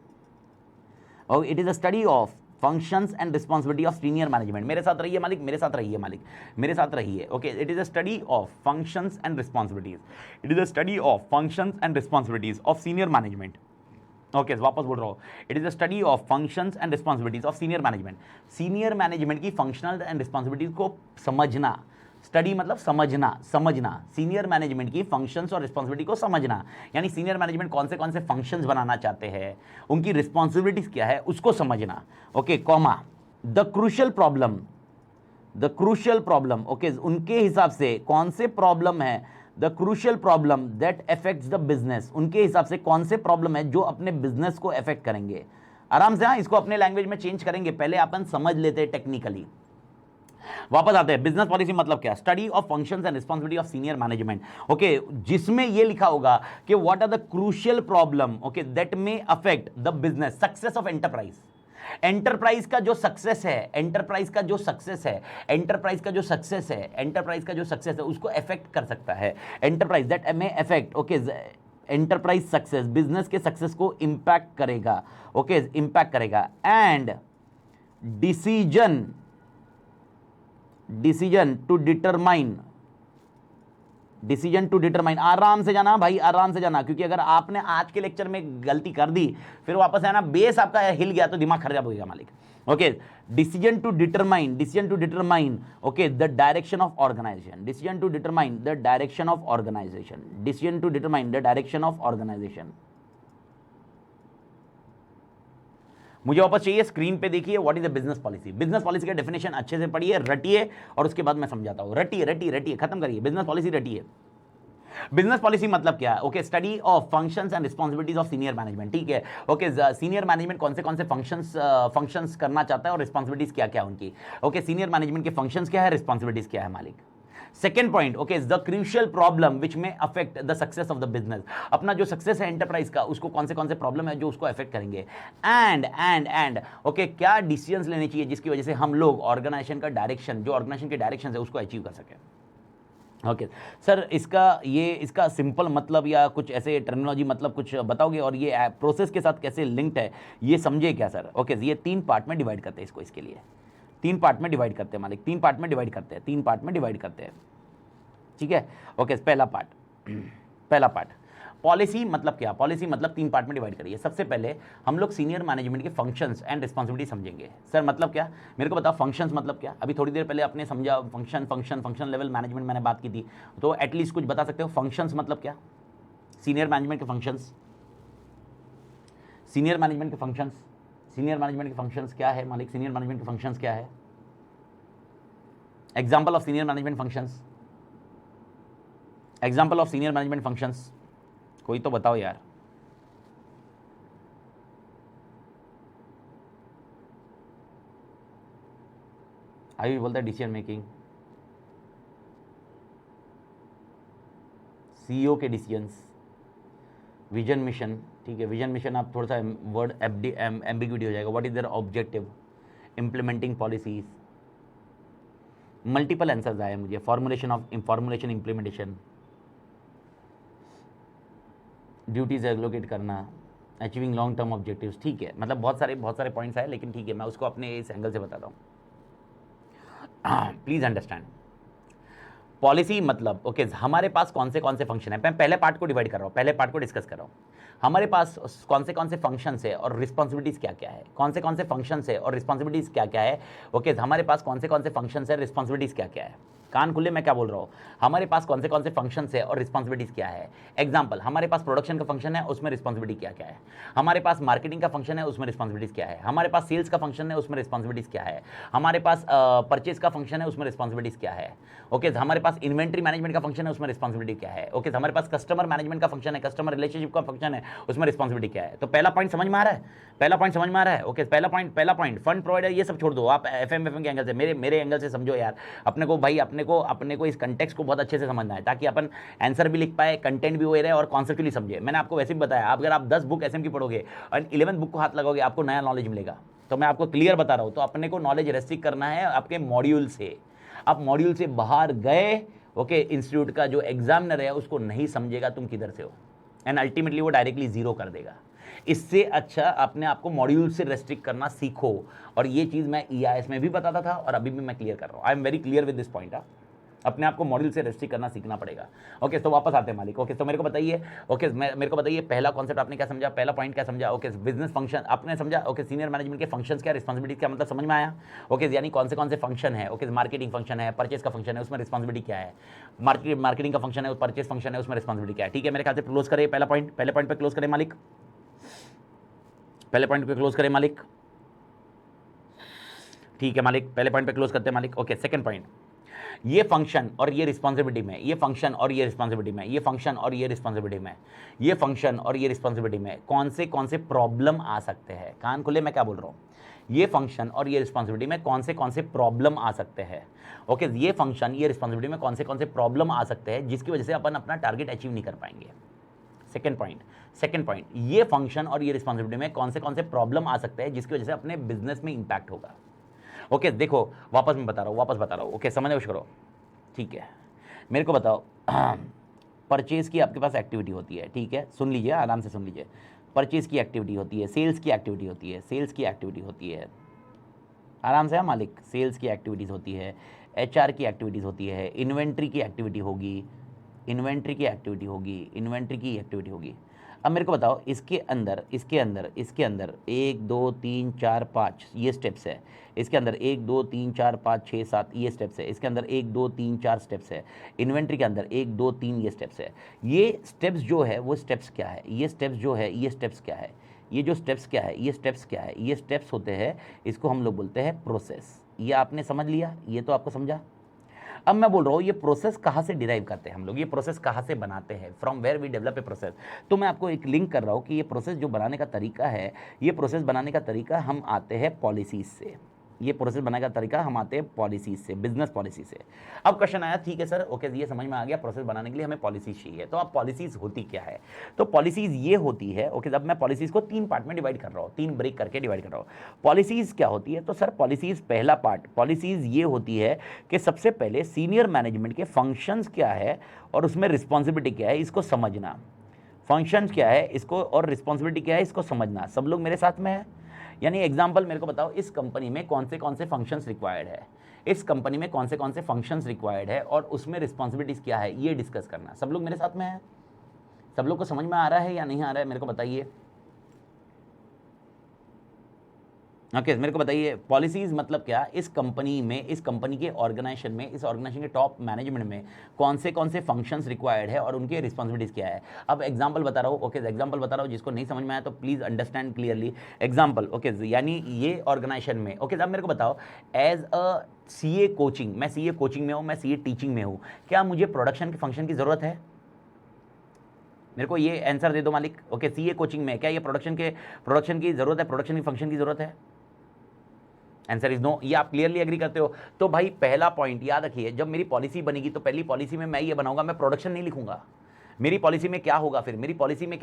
S1: और it is a study of functions and responsibility of senior management. मेरे साथ रहिए मालिक, मेरे साथ रहिए मालिक, मेरे साथ रहिए। Okay, it is a study of functions and responsibilities, it is a study of functions and responsibilities of senior management. Okay, वापस बोल रहा हूँ, it is a study of functions and responsibilities of senior management. Senior management की फंक्शनल एंड रिस्पॉन्सिबिलिटीज को समझना, स्टडी मतलब समझना, समझना सीनियर मैनेजमेंट की फंक्शंस और रिस्पॉन्सिबिलिटी को समझना, यानी सीनियर मैनेजमेंट कौन से फंक्शंस बनाना चाहते हैं, उनकी रिस्पॉन्सिबिलिटीज क्या है, उसको समझना। Okay, comma the crucial problem, the crucial problem, okay, उनके हिसाब से कौन से प्रॉब्लम है, the crucial problem that affects the business, उनके हिसाब से कौन से प्रॉब्लम है जो अपने बिजनेस को अफेक्ट करेंगे। आराम से, हाँ, इसको अपने लैंग्वेज में चेंज करेंगे, पहले अपन समझ लेते हैं टेक्निकली। वापस आते हैं, बिजनेस पॉलिसी मतलब क्या, study of functions and responsibility of senior management. Okay, जिसमें ये लिखा होगा कि what are the crucial problem, okay, that may affect the business success of enterprise. Enterprise का जो सक्सेस है, एंटरप्राइज का जो सक्सेस है, एंटरप्राइज का जो सक्सेस है, एंटरप्राइज का जो सक्सेस है उसको अफेक्ट कर सकता है। Enterprise that may affect, okay, enterprise success, business के सक्सेस को इंपैक्ट करेगा। ओके, इंपैक्ट करेगा। एंड डिसीजन टू डिटरमाइन, आराम से जाना भाई, आराम से जाना, क्योंकि अगर आपने आज के लेक्चर में गलती कर दी फिर वापस आना, बेस आपका हिल गया तो दिमाग खराब होगा मालिक। Okay, decision to determine, okay, the direction of organization, decision to determine the direction of organization, decision to determine the direction of organization. मुझे वापस चाहिए, स्क्रीन पे देखिए, what is the business policy. Business policy का डेफिनेशन अच्छे से पढ़िए, रटिए, और उसके बाद मैं समझाता हूं। रटिए, खत्म करिए, बिजनेस पॉलिसी रटिए। बिजनेस पॉलिसी मतलब क्या है, okay, study of functions and responsibilities of senior management. ठीक है, ओके, सीनियर मैनेजमेंट कौन से फंक्शंस करना चाहता है और रिस्पॉन्सिबिलिटीज क्या क्या उनकी। ओके, सीनियर मैनेजमेंट के फंक्शंस क्या है, रिस्पॉन्सिबिलिटीज क्या है मालिक। Second point, okay, the crucial problem which में affect the success of the business, अपना जो सक्सेस है एंटरप्राइज का, उसको कौन से प्रॉब्लम है जो उसको अफेक्ट करेंगे। एंड ओके, क्या डिसीजंस लेने चाहिए जिसकी वजह से हम लोग ऑर्गेनाइजेशन का डायरेक्शन, जो ऑर्गेनाइजेशन के डायरेक्शन है उसको अचीव कर सकें। ओके सर, इसका सिंपल मतलब या कुछ ऐसे टर्मिनोलॉजी मतलब कुछ बताओगे, और ये प्रोसेस के साथ कैसे लिंक्ड है ये समझे क्या सर। ओके, ये 3 पार्ट में डिवाइड करते हैं इसको, इसके लिए 3 पार्ट में डिवाइड करते हैं मालिक, 3 पार्ट में डिवाइड करते हैं। ठीक है, ओके, पहला पार्ट पॉलिसी मतलब क्या, पॉलिसी मतलब 3 पार्ट में डिवाइड करिए। सबसे पहले हम लोग सीनियर मैनेजमेंट के फंक्शंस एंड रिस्पॉन्सिबिलिटी समझेंगे। सर मतलब क्या, मेरे को बताओ, फंक्शंस मतलब क्या। अभी थोड़ी देर पहले आपने समझा फंक्शन लेवल मैनेजमेंट मैंने बात की थी, तो एटलीस्ट कुछ बता सकते हो फंक्शंस मतलब क्या, सीनियर मैनेजमेंट के फंक्शंस, सीनियर मैनेजमेंट के फंक्शंस क्या है मालिक, सीनियर मैनेजमेंट के फंक्शंस क्या है, example of senior management functions, कोई तो बताओ यार। अभी बोलता है डिसीजन मेकिंग, सीईओ के डिसीजंस, विजन मिशन। ठीक है, विजन मिशन आप थोड़ा सा वर्ड एम्बिग्यूटी हो जाएगा। What is there objective, implementing policies, multiple answers आए मुझे, फॉर्मुलेशन इम्प्लीमेंटेशन, ड्यूटीज एलोकेट करना, अचीविंग लॉन्ग टर्म ऑब्जेक्टिव्स। ठीक है, मतलब बहुत सारे पॉइंट्स आए, लेकिन ठीक है मैं उसको अपने इस एंगल से बताता हूँ। प्लीज अंडरस्टैंड, पॉलिसी मतलब ओके, हमारे पास कौन से फंक्शन है। मैं पहले पार्ट को डिवाइड कर रहा हूँ, पहले पार्ट को डिस्कस कर रहा हूँ। हमारे पास कौन से फंक्शंस है और रिस्पॉन्सिबिलिटीज क्या क्या है, कौन से फंक्शंस है और रिस्पॉन्सिबिलिटीज क्या क्या है। ओके, हमारे पास कौन से फंक्शंस है, रिस्पॉन्सिबिलिटीज क्या क्या है। कान खुले, मैं क्या बोल रहा हूँ, हमारे पास कौन से फंक्शंस है और रिस्पॉन्सिबिलिटीज क्या है। एग्जांपल, हमारे पास प्रोडक्शन का फंक्शन है, उसमें रिस्पॉन्सिबिलिटी क्या क्या है। हमारे पास मार्केटिंग का फंक्शन है, उसमें रिस्पॉन्सिबिलिटीज क्या है। हमारे पास सेल्स का फंक्शन है, उसमें रिस्पॉन्सिबिलिटीज क्या है। हमारे पास परचेज का फंक्शन है, उसमें रिस्पॉन्सिबिलिटीज क्या है। ओके, हमारे पास इन्वेंट्री मैनेजमेंट का फंक्शन है, उसमें रिस्पॉन्सिबिलिटी क्या है। ओके, हमारे पास कस्टमर मैनेजमेंट का फंक्शन है, कस्टमर रिलेशनशिप का फंक्शन है, उसमें रिस्पॉन्सिबिलिटी क्या है। तो पहला पॉइंट समझ में आ रहा है, ओके, पहला पॉइंट फंड प्रोवाइडर, ये सब छोड़ दो आप, एफएम के एंगल से, मेरे एंगल से समझो यार। अपने को इस कंटेक्स्ट को बहुत अच्छे से समझना है, ताकि अपन आंसर भी लिख पाए, कंटेंट भी हो रहे और कॉन्सेप्चुअली समझे। मैंने आपको वैसे भी बताया, अगर आप 10 बुक एसएम की पढ़ोगे और 11th बुक को हाथ लगाओगे, आपको नया नॉलेज मिलेगा। तो मैं आपको क्लियर बता रहा हूं, तो अपने को नॉलेज रेस्ट्रिक्ट करना है आपके मॉड्यूल से। आप मॉड्यूल से बाहर गए, ओके, इंस्टीट्यूट का जो एग्जामिनर है उसको नहीं समझेगा तुम किधर से हो, एंड अल्टीमेटली वो डायरेक्टली 0 कर देगा। इससे अच्छा अपने आप को मॉड्यूल से रेस्ट्रिक्ट करना सीखो। और ये चीज़ मैं EIS में भी बताता था और अभी भी मैं क्लियर कर रहा हूँ। I am very clear with this point. अपने आप को मॉड्यूल से रेस्ट्रिक्ट करना सीखना पड़ेगा। ओके, तो वापस आते हैं मालिक। ओके, तो मेरे को बताइए, ओके मेरे को बताइए पहला कॉन्सेप्ट आपने क्या समझा, पहला पॉइंट क्या समझा? ओके, बिजनेस फंक्शन आपने समझा। ओके, सीनियर मैनेजमेंट के फंक्शंस क्या, रिस्पांसिबिलिटी क्या, मतलब समझ में आया? ओके, यानी कौन से फंक्शन है? ओके, मार्केटिंग फंक्शन है, परचेस का फंक्शन है, उसमें रिस्पांसिबिलिटी क्या है? मार्केटिंग का फंक्शन है, परचेस फंक्शन है, उसमें रिस्पांसिबिलिटी क्या है? ठीक है, मेरे ख्याल से क्लोज करें पहला पॉइंट, पहले पॉइंट पे क्लोज करें मालिक, पहले पॉइंट पे क्लोज करें मालिक। ठीक है मालिक, पहले पॉइंट पे क्लोज करते हैं मालिक। ओके, सेकंड पॉइंट, ये फंक्शन और ये रिस्पांसिबिलिटी में, ये फंक्शन और ये रिस्पांसिबिलिटी में, ये फंक्शन और ये रिस्पांसिबिलिटी में, ये फंक्शन और ये रिस्पांसिबिलिटी में कौन से प्रॉब्लम आ सकते हैं? कान खुले, मैं क्या बोल रहा हूँ? ये फंक्शन और ये रिस्पांसिबिलिटी में कौन से प्रॉब्लम आ सकते हैं? ओके, ये फंक्शन ये रिस्पांसिबिलिटी में कौन से प्रॉब्लम आ सकते हैं जिसकी वजह से अपन अपना टारगेट अचीव नहीं कर पाएंगे? सेकंड पॉइंट, ये फंक्शन और ये रिस्पांसिबिलिटी में कौन से प्रॉब्लम आ सकते हैं जिसकी वजह से अपने बिजनेस में इंपैक्ट होगा? ओके, देखो वापस मैं बता रहा हूँ। ओके, समझने कोशिश करो। ठीक है, मेरे को बताओ, परचेज की आपके पास एक्टिविटी होती है, ठीक है, सुन लीजिए, आराम से सुन लीजिए। परचेज की एक्टिविटी होती है, सेल्स की एक्टिविटी होती है, आराम से है मालिक। सेल्स की एक्टिविटीज़ होती है, HR की एक्टिविटीज़ होती है, इन्वेंट्री की एक्टिविटी होगी। अब मेरे को बताओ, इसके अंदर 1 2 3 4 5 ये स्टेप्स है। इसके अंदर 1 2 3 4 5 6 7 ये स्टेप्स है। इसके अंदर 1 2 3 4 स्टेप्स है। इन्वेंट्री के अंदर 1 2 3 ये स्टेप्स है। ये स्टेप्स जो है वो स्टेप्स क्या है? ये स्टेप्स क्या है? ये स्टेप्स होते हैं, इसको हम लोग बोलते हैं प्रोसेस। ये आपने समझ लिया, ये तो आपको समझा। अब मैं बोल रहा हूँ ये प्रोसेस कहाँ से डिराइव करते हैं हम लोग, ये प्रोसेस कहाँ से बनाते हैं, from where we develop a process. तो मैं आपको एक लिंक कर रहा हूँ कि ये प्रोसेस जो बनाने का तरीका है, ये प्रोसेस बनाने का तरीका हम आते हैं पॉलिसीज से। ये प्रोसेस बनाने का तरीका हम आते हैं पॉलिसीज से, बिजनेस पॉलिसी से। अब क्वेश्चन आया, ठीक है सर, ओके ये समझ में आ गया, प्रोसेस बनाने के लिए हमें पॉलिसीज चाहिए। तो अब पॉलिसीज होती क्या है? तो पॉलिसीज ये होती है, ओके, अब मैं पॉलिसीज को 3 पार्ट में डिवाइड कर रहा हूँ, 3 ब्रेक करके डिवाइड कर रहा हूँ। पॉलिसीज क्या होती है? तो सर पॉलिसीज, पहला पार्ट पॉलिसीज ये होती है कि सबसे पहले सीनियर मैनेजमेंट के फंक्शंस क्या है और उसमें रिस्पॉन्सिबिलिटी क्या है, इसको समझना। फंक्शंस क्या है इसको और रिस्पॉन्सिबिलिटी क्या है, इसको समझना। सब लोग मेरे साथ में है? यानी एग्जाम्पल मेरे को बताओ, इस कंपनी में कौन से फंक्शंस रिक्वायर्ड है, इस कंपनी में कौन से फंक्शंस रिक्वायर्ड है और उसमें रिस्पॉन्सिबिलिटीज क्या है, ये डिस्कस करना। सब लोग मेरे साथ में है? सब लोग को समझ में आ रहा है या नहीं आ रहा है, मेरे को बताइए। ओके, मेरे को बताइए पॉलिसीज मतलब क्या? इस कंपनी में, इस कंपनी के ऑर्गेनाइजेशन में, इस ऑर्गेनाइजेशन के टॉप मैनेजमेंट में कौन से फंक्शंस रिक्वायर्ड है और उनके रिस्पॉन्सिबिलिटीज क्या है। अब एग्जांपल बता रहा हूँ, ओके, एग्जांपल बता रहा हूँ, जिसको नहीं समझ में आया तो please understand clearly. Example, okay, यानी ये ऑर्गेनाइजेशन में, ओके, अब मेरे को बताओ, एज अ CA कोचिंग, मैं CA कोचिंग में हूँ, मैं CA टीचिंग में हूँ, क्या मुझे प्रोडक्शन के फंक्शन की जरूरत है? मेरे को ये आंसर दे दो मालिक। ओके, CA कोचिंग में क्या ये प्रोडक्शन की जरूरत है, प्रोडक्शन के फंक्शन की जरूरत है? Answer is no. ये आप क्लियरली एग्री करते हो? तो भाई पहला पॉइंट याद रखिए, जब मेरी पॉलिसी बनेगी तो पहली पॉलिसी में मैं ये बनाऊंगा, मैं प्रोडक्शन नहीं लिखूंगा। मेरी पॉलिसी में क्या होगा फिर? मेरी पॉलिसी में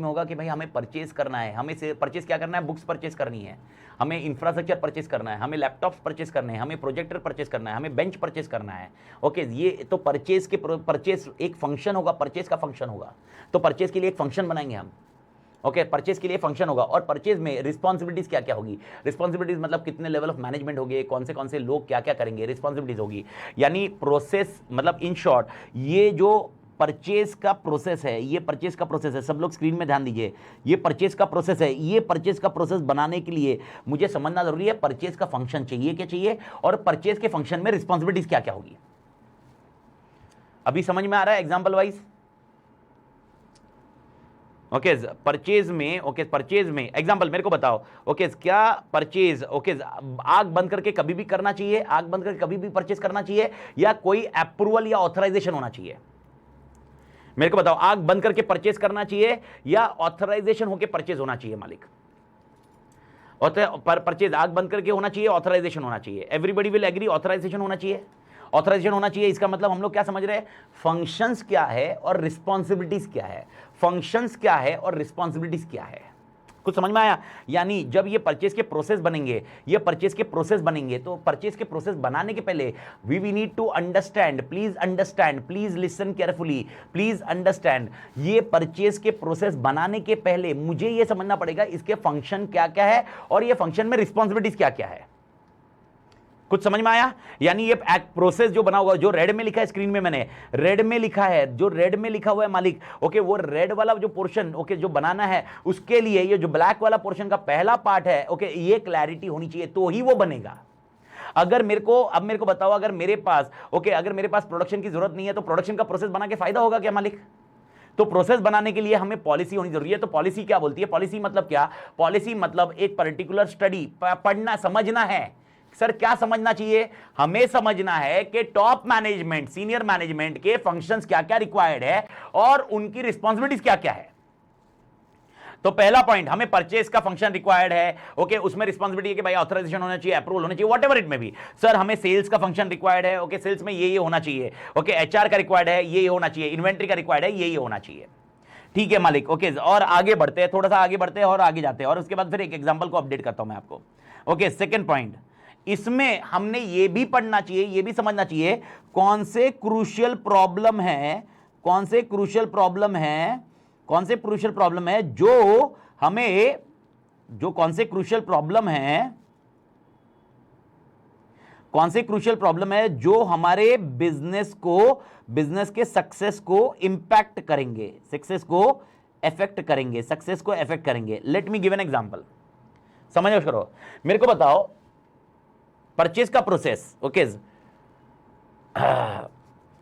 S1: होगा कि भाई हमें परचेज करना है, हमें से परचेज क्या करना है? बुक्स परचेज करनी है, हमें इंफ्रास्ट्रक्चर परचेज करना है, हमें लैपटॉप्स परचेज करने हैं, हमें प्रोजेक्टर परचेज करना है, हमें बेंच परचेज करना है। ओके, ये तो परचेज एक फंक्शन होगा, परचेज का फंक्शन होगा, तो परचेज के लिए एक फंक्शन बनाएंगे हम। ओके, परचेज के लिए फंक्शन होगा और परचेज में रिस्पॉन्सिबिलिटीज क्या क्या होगी? रिस्पॉन्सिबिलिटीज मतलब कितने लेवल ऑफ मैनेजमेंट होंगे, कौन से लोग क्या क्या करेंगे, रिस्पॉन्सिबिलिटीज होगी। यानी प्रोसेस मतलब इन शॉर्ट, ये जो परचेज का प्रोसेस है, ये परचेज का प्रोसेस है, सब लोग स्क्रीन में ध्यान दीजिए, ये परचेज का प्रोसेस है। ये परचेज का प्रोसेस बनाने के लिए मुझे समझना जरूरी है परचेज का फंक्शन चाहिए क्या चाहिए और परचेज के फंक्शन में रिस्पॉन्सिबिलिटीज क्या क्या होगी। अभी समझ में आ रहा है एग्जाम्पल वाइज? ओके, परचेज में एग्जांपल मेरे को बताओ। ओके, क्या परचेज, ओके, आग बंद करके कभी भी करना चाहिए, आग बंद करके कभी भी परचेज करना चाहिए, या कोई अप्रूवल या ऑथराइजेशन होना चाहिए? मेरे को बताओ, आग बंद करके परचेज करना चाहिए या ऑथराइजेशन होकर परचेज होना चाहिए मालिक? परचेज आग बंद करके होना चाहिए, ऑथराइजेशन होना चाहिए। एवरीबडी विल एग्री ऑथराइजेशन होना चाहिए, ऑथराइजेशन होना चाहिए। इसका मतलब हम लोग क्या समझ रहे हैं? फंक्शंस क्या है और रिस्पॉन्सिबिलिटीज क्या है, फंक्शंस क्या है और रिस्पॉन्सिबिलिटीज क्या है। कुछ समझ में आया? यानी जब ये परचेज के प्रोसेस बनेंगे, ये परचेज के प्रोसेस बनेंगे, तो परचेज के प्रोसेस बनाने के पहले we need to understand, please listen carefully, please understand, ये परचेज के प्रोसेस बनाने के पहले मुझे ये समझना पड़ेगा इसके फंक्शन क्या क्या है और ये फंक्शन में रिस्पॉन्सिबिलिटीज क्या क्या है। कुछ समझ में आया? यानी ये प्रोसेस जो बना हुआ, जो रेड में लिखा है स्क्रीन में, मैंने रेड में लिखा है, जो रेड में लिखा हुआ है मालिक, ओके, वो रेड वाला जो पोर्शन, ओके, जो बनाना है उसके लिए ये जो ब्लैक वाला पोर्शन का पहला पार्ट है, ओके, ये क्लैरिटी होनी चाहिए तो ही वो बनेगा। अगर मेरे को बताओ, अगर मेरे पास, ओके, अगर मेरे पास प्रोडक्शन की जरूरत नहीं है तो प्रोडक्शन का प्रोसेस बना के फायदा होगा क्या मालिक? तो प्रोसेस बनाने के लिए हमें पॉलिसी होनी जरूरी है। तो पॉलिसी क्या बोलती है? पॉलिसी मतलब क्या? पॉलिसी मतलब एक पर्टिकुलर स्टडी, पढ़ना, समझना है। सर क्या समझना चाहिए? हमें समझना है कि टॉप मैनेजमेंट, सीनियर मैनेजमेंट के फंक्शंस क्या क्या रिक्वायर्ड है और उनकी रिस्पॉन्सिबिलिटीज क्या क्या है। तो पहला पॉइंट, हमें परचेस का फंक्शन रिक्वायर्ड है, ओके, उसमें रिस्पॉन्सिबिलिटी है कि भाई ऑथराइजेशन होना चाहिए, अप्रूवल होना चाहिए, व्हाटएवर इट में भी। सर हमें सेल्स का फंक्शन रिक्वायर्ड है, ओके, सेल्स में ये होना चाहिए, ओके, एचआर का रिक्वायर्ड है, ये होना चाहिए, इन्वेंट्री का रिक्वायर्ड है, ये होना चाहिए। ठीक है मालिक, ओके, और आगे बढ़ते हैं, थोड़ा सा आगे बढ़ते हैं और आगे जाते हैं, और उसके बाद फिर एक एग्जाम्पल को अपडेट करता हूं मैं आपको। ओके, सेकेंड पॉइंट, इसमें हमने ये भी पढ़ना चाहिए, ये भी समझना चाहिए कौन से क्रूशियल प्रॉब्लम है, कौन से क्रूशियल प्रॉब्लम है, कौन से क्रूशियल प्रॉब्लम है जो हमें, जो कौन से क्रूशियल प्रॉब्लम है, कौन से क्रूशियल प्रॉब्लम है जो हमारे बिजनेस को, बिजनेस के सक्सेस को इंपैक्ट करेंगे, सक्सेस को अफेक्ट करेंगे, सक्सेस को अफेक्ट करेंगे। Let me give an example, समझो करो, मेरे को बताओ परचेज का प्रोसेस, ओके,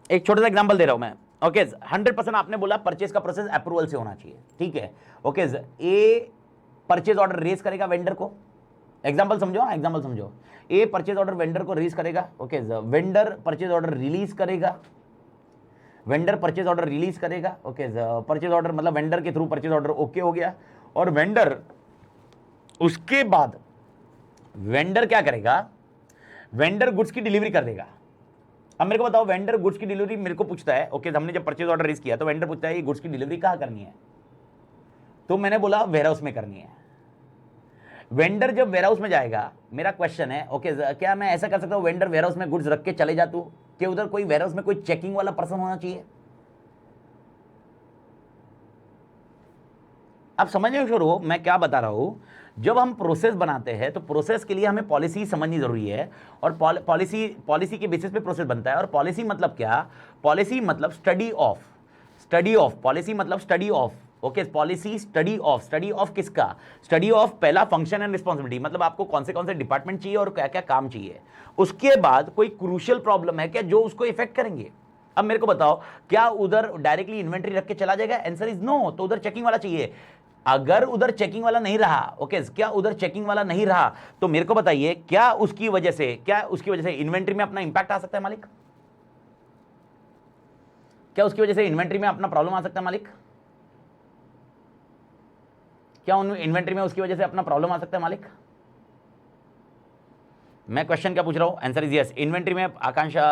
S1: एक छोटा सा एग्जांपल दे रहा हूं मैं, ओके, 100% आपने बोला परचेज का प्रोसेस अप्रूवल से होना चाहिए, ठीक है, ओके, ए परचेज ऑर्डर रेज करेगा वेंडर को, एग्जांपल समझो, एग्जांपल समझो, ए परचेज ऑर्डर वेंडर को रेज करेगा, okay, vendor purchase order release करेगा, वेंडर परचेज ऑर्डर रिलीज करेगा, ओके, परचेज ऑर्डर मतलब वेंडर के थ्रू परचेज ऑर्डर ओके हो गया, और वेंडर उसके बाद वेंडर क्या करेगा? वेंडर गुड्स की डिलीवरी कर देगा। अब मेरे को बताओ, वेंडर गुड्स की डिलीवरी मेरे को पूछता है, ओके, हमने जब परचेज ऑर्डर रेज किया तो वेंडर पूछता है ये गुड्स की डिलीवरी कहां करनी है, तो मैंने बोला वेयरहाउस में करनी है। वेंडर जब वेयरहाउस में जाएगा, मेरा क्वेश्चन है, ओके, क्या मैं ऐसा कर सकता हूं वेंडर वेयरहाउस में गुड्स रख के चले जातू कि उधर कोई वेयरहाउस में कोई चेकिंग वाला पर्सन होना चाहिए? आप समझने शुरू हो मैं क्या बता रहा हूं? जब हम प्रोसेस बनाते हैं तो प्रोसेस के लिए हमें पॉलिसी समझनी जरूरी है, और पॉलिसी के बेसिस पे प्रोसेस बनता है। और पॉलिसी मतलब क्या? पॉलिसी मतलब स्टडी ऑफ, पॉलिसी मतलब study of, okay, policy study of किसका? स्टडी ऑफ पहला फंक्शन एंड रिस्पॉन्सिबिलिटी, मतलब आपको कौन से डिपार्टमेंट चाहिए और क्या क्या काम चाहिए। उसके बाद कोई क्रूशियल प्रॉब्लम है क्या जो उसको इफेक्ट करेंगे। अब मेरे को बताओ, क्या उधर डायरेक्टली इन्वेंट्री रख के चला जाएगा? आंसर इज नो, तो उधर चेकिंग वाला चाहिए। अगर उधर चेकिंग वाला नहीं रहा, ओके, क्या उधर चेकिंग वाला नहीं रहा तो मेरे को बताइए, क्या उसकी वजह से इन्वेंट्री में अपना इंपैक्ट आ सकता है मालिक? क्या उसकी वजह से इन्वेंट्री में अपना प्रॉब्लम आ सकता है मालिक? क्या उन इन्वेंट्री में उसकी वजह से अपना प्रॉब्लम आ सकता है मालिक? मैं क्वेश्चन क्या पूछ रहा हूं? Answer is yes. इन्वेंट्री में, आकांक्षा,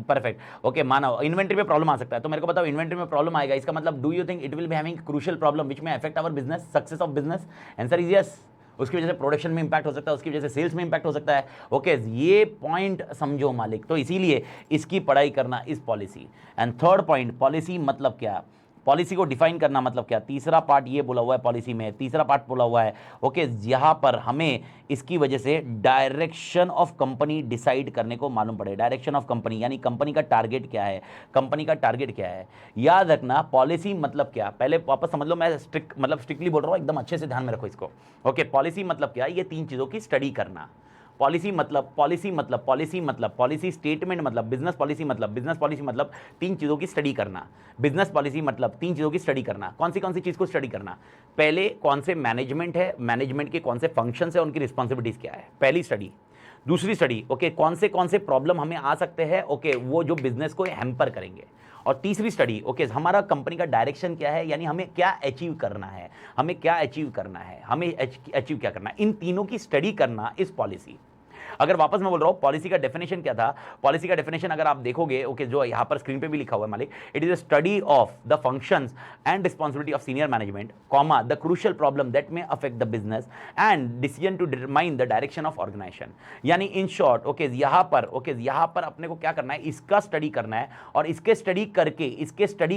S1: परफेक्ट, ओके, माना इन्वेंट्री में प्रॉब्लम आ सकता है, तो मेरे को बताओ इन्वेंट्री में प्रॉब्लम आएगा, इसका मतलब do you think it will be having crucial problem which में affect our business, success of business? Answer is yes. उसकी वजह से प्रोडक्शन में इंपैक्ट हो सकता है, उसकी वजह से सेल्स में इंपैक्ट हो सकता है, ओके, ये पॉइंट समझो मालिक। तो इसीलिए इसकी पढ़ाई करना इस policy. And third point, policy मतलब क्या, पॉलिसी को डिफाइन करना मतलब क्या। तीसरा पार्ट ये बोला हुआ है पॉलिसी में, तीसरा पार्ट बोला हुआ है, ओके, यहां पर हमें इसकी वजह से डायरेक्शन ऑफ कंपनी डिसाइड करने को मालूम पड़े। डायरेक्शन ऑफ कंपनी यानी कंपनी का टारगेट क्या है, कंपनी का टारगेट क्या है, याद रखना। पॉलिसी मतलब क्या, पहले वापस समझ लो, मैं स्ट्रिक्टली बोल रहा हूं, एकदम अच्छे से ध्यान में रखो इसको, ओके। पॉलिसी मतलब क्या, ये तीन चीजों की स्टडी करना। पॉलिसी मतलब पॉलिसी स्टेटमेंट मतलब बिजनेस पॉलिसी मतलब तीन चीज़ों की स्टडी करना। बिजनेस पॉलिसी मतलब तीन चीज़ों की स्टडी करना। कौन सी चीज़ को स्टडी करना? पहले कौन से मैनेजमेंट है, मैनेजमेंट के कौन से फंक्शंस है, उनकी रिस्पॉन्सिबिलिटीज क्या है, पहली स्टडी। दूसरी स्टडी, ओके, कौन से प्रॉब्लम हमें आ सकते हैं, ओके, वो जो बिजनेस को हैम्पर करेंगे। और तीसरी स्टडी, ओके, हमारा कंपनी का डायरेक्शन क्या है, यानी हमें क्या अचीव करना है, हमें अचीव क्या करना है। इन तीनों की स्टडी करना इस पॉलिसी। अगर वापस मैं बोल रहा हूं पॉलिसी का डेफिनेशन क्या था, पॉलिसी का डेफिनेशन अगर आप देखोगे, ओके, जो यहां पर स्क्रीन पे भी लिखा हुआ है मालिक, it is a study of the functions and responsibility of senior management, comma the crucial problem that may affect the business and decision to determine the direction of organization. यानी इन शॉर्ट, ओके, यहां पर अपने को क्या करना है, इसका स्टडी करना है, और इसके स्टडी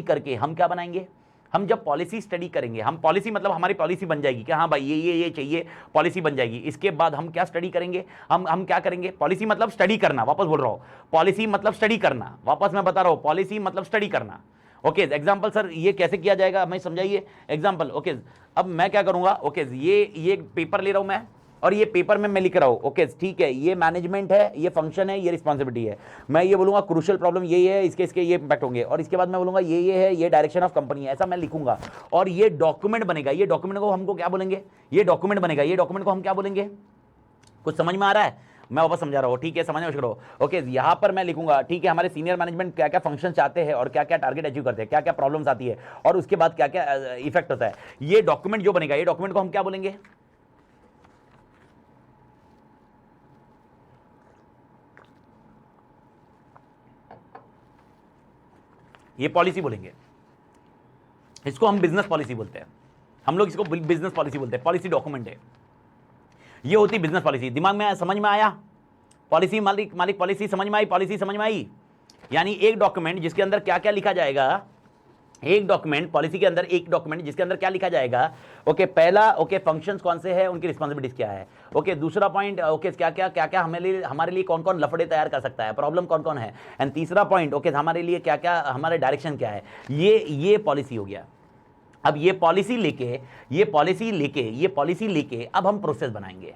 S1: करके हम क्या बनाएंगे, हम जब पॉलिसी स्टडी करेंगे, हम पॉलिसी मतलब हमारी पॉलिसी बन जाएगी कि हाँ भाई ये चाहिए, पॉलिसी बन जाएगी। इसके बाद हम क्या स्टडी करेंगे, हम क्या करेंगे, पॉलिसी मतलब स्टडी करना, वापस बोल रहा हूं, पॉलिसी मतलब स्टडी करना, वापस मैं बता रहा हूं, पॉलिसी मतलब स्टडी करना। ओके, एग्जांपल सर ये कैसे किया जाएगा, हमें समझाइए एग्जांपल। ओके, अब मैं क्या करूंगा, ओके, ये पेपर ले रहा हूं मैं, और ये पेपर में मैं लिख रहा हूं, ओके ठीक है, ये मैनेजमेंट है, ये फंक्शन है, ये रिस्पांसिबिलिटी है। मैं ये बोलूंगा क्रूशियल प्रॉब्लम ये है, इसके ये इंपैक्ट होंगे, और इसके बाद मैं बोलूंगा ये है, ये डायरेक्शन ऑफ कंपनी है, ऐसा मैं लिखूंगा, और ये डॉक्यूमेंट बनेगा। ये डॉक्यूमेंट को हमको क्या बोलेंगे, ये डॉक्यूमेंट बनेगा, ये डॉक्यूमेंट को हम क्या बोलेंगे, कुछ समझ में आ रहा है, मैं वापस समझा रहा हूं, ठीक है, समझने करो। ओके, यहां पर मैं लिखूंगा, ठीक है, हमारे सीनियर मैनेजमेंट क्या क्या फंक्शन चाहते हैं और क्या क्या टारगेट अचीव करते हैं, क्या क्या प्रॉब्लम्स आती है, और उसके बाद क्या क्या इफेक्ट होता है। ये डॉक्यूमेंट जो बनेगा, ये डॉक्यूमेंट को हम क्या बोलेंगे, ये पॉलिसी बोलेंगे, इसको हम बिजनेस पॉलिसी बोलते हैं, हम लोग इसको बिजनेस पॉलिसी बोलते हैं, पॉलिसी डॉक्यूमेंट है, ये होती बिजनेस पॉलिसी। दिमाग में समझ में आया, पॉलिसी मालिक पॉलिसी समझ में आई, पॉलिसी समझ में आई। यानी एक डॉक्यूमेंट जिसके अंदर क्या क्या लिखा जाएगा, एक डॉक्यूमेंट पॉलिसी के अंदर, एक डॉक्यूमेंट जिसके अंदर क्या लिखा जाएगा, ओके, पहला, ओके, फंक्शंस कौन से हैं, उनकी रिस्पांसिबिलिटीज क्या है, ओके, दूसरा पॉइंट, ओके, क्या क्या हमारे लिए कौन कौन लफड़े तैयार कर सकता है, प्रॉब्लम कौन कौन है, एंड तीसरा पॉइंट, ओके, हमारे लिए क्या क्या, हमारे डायरेक्शन क्या है। ये पॉलिसी हो गया। अब ये पॉलिसी लेके अब हम प्रोसेस बनाएंगे,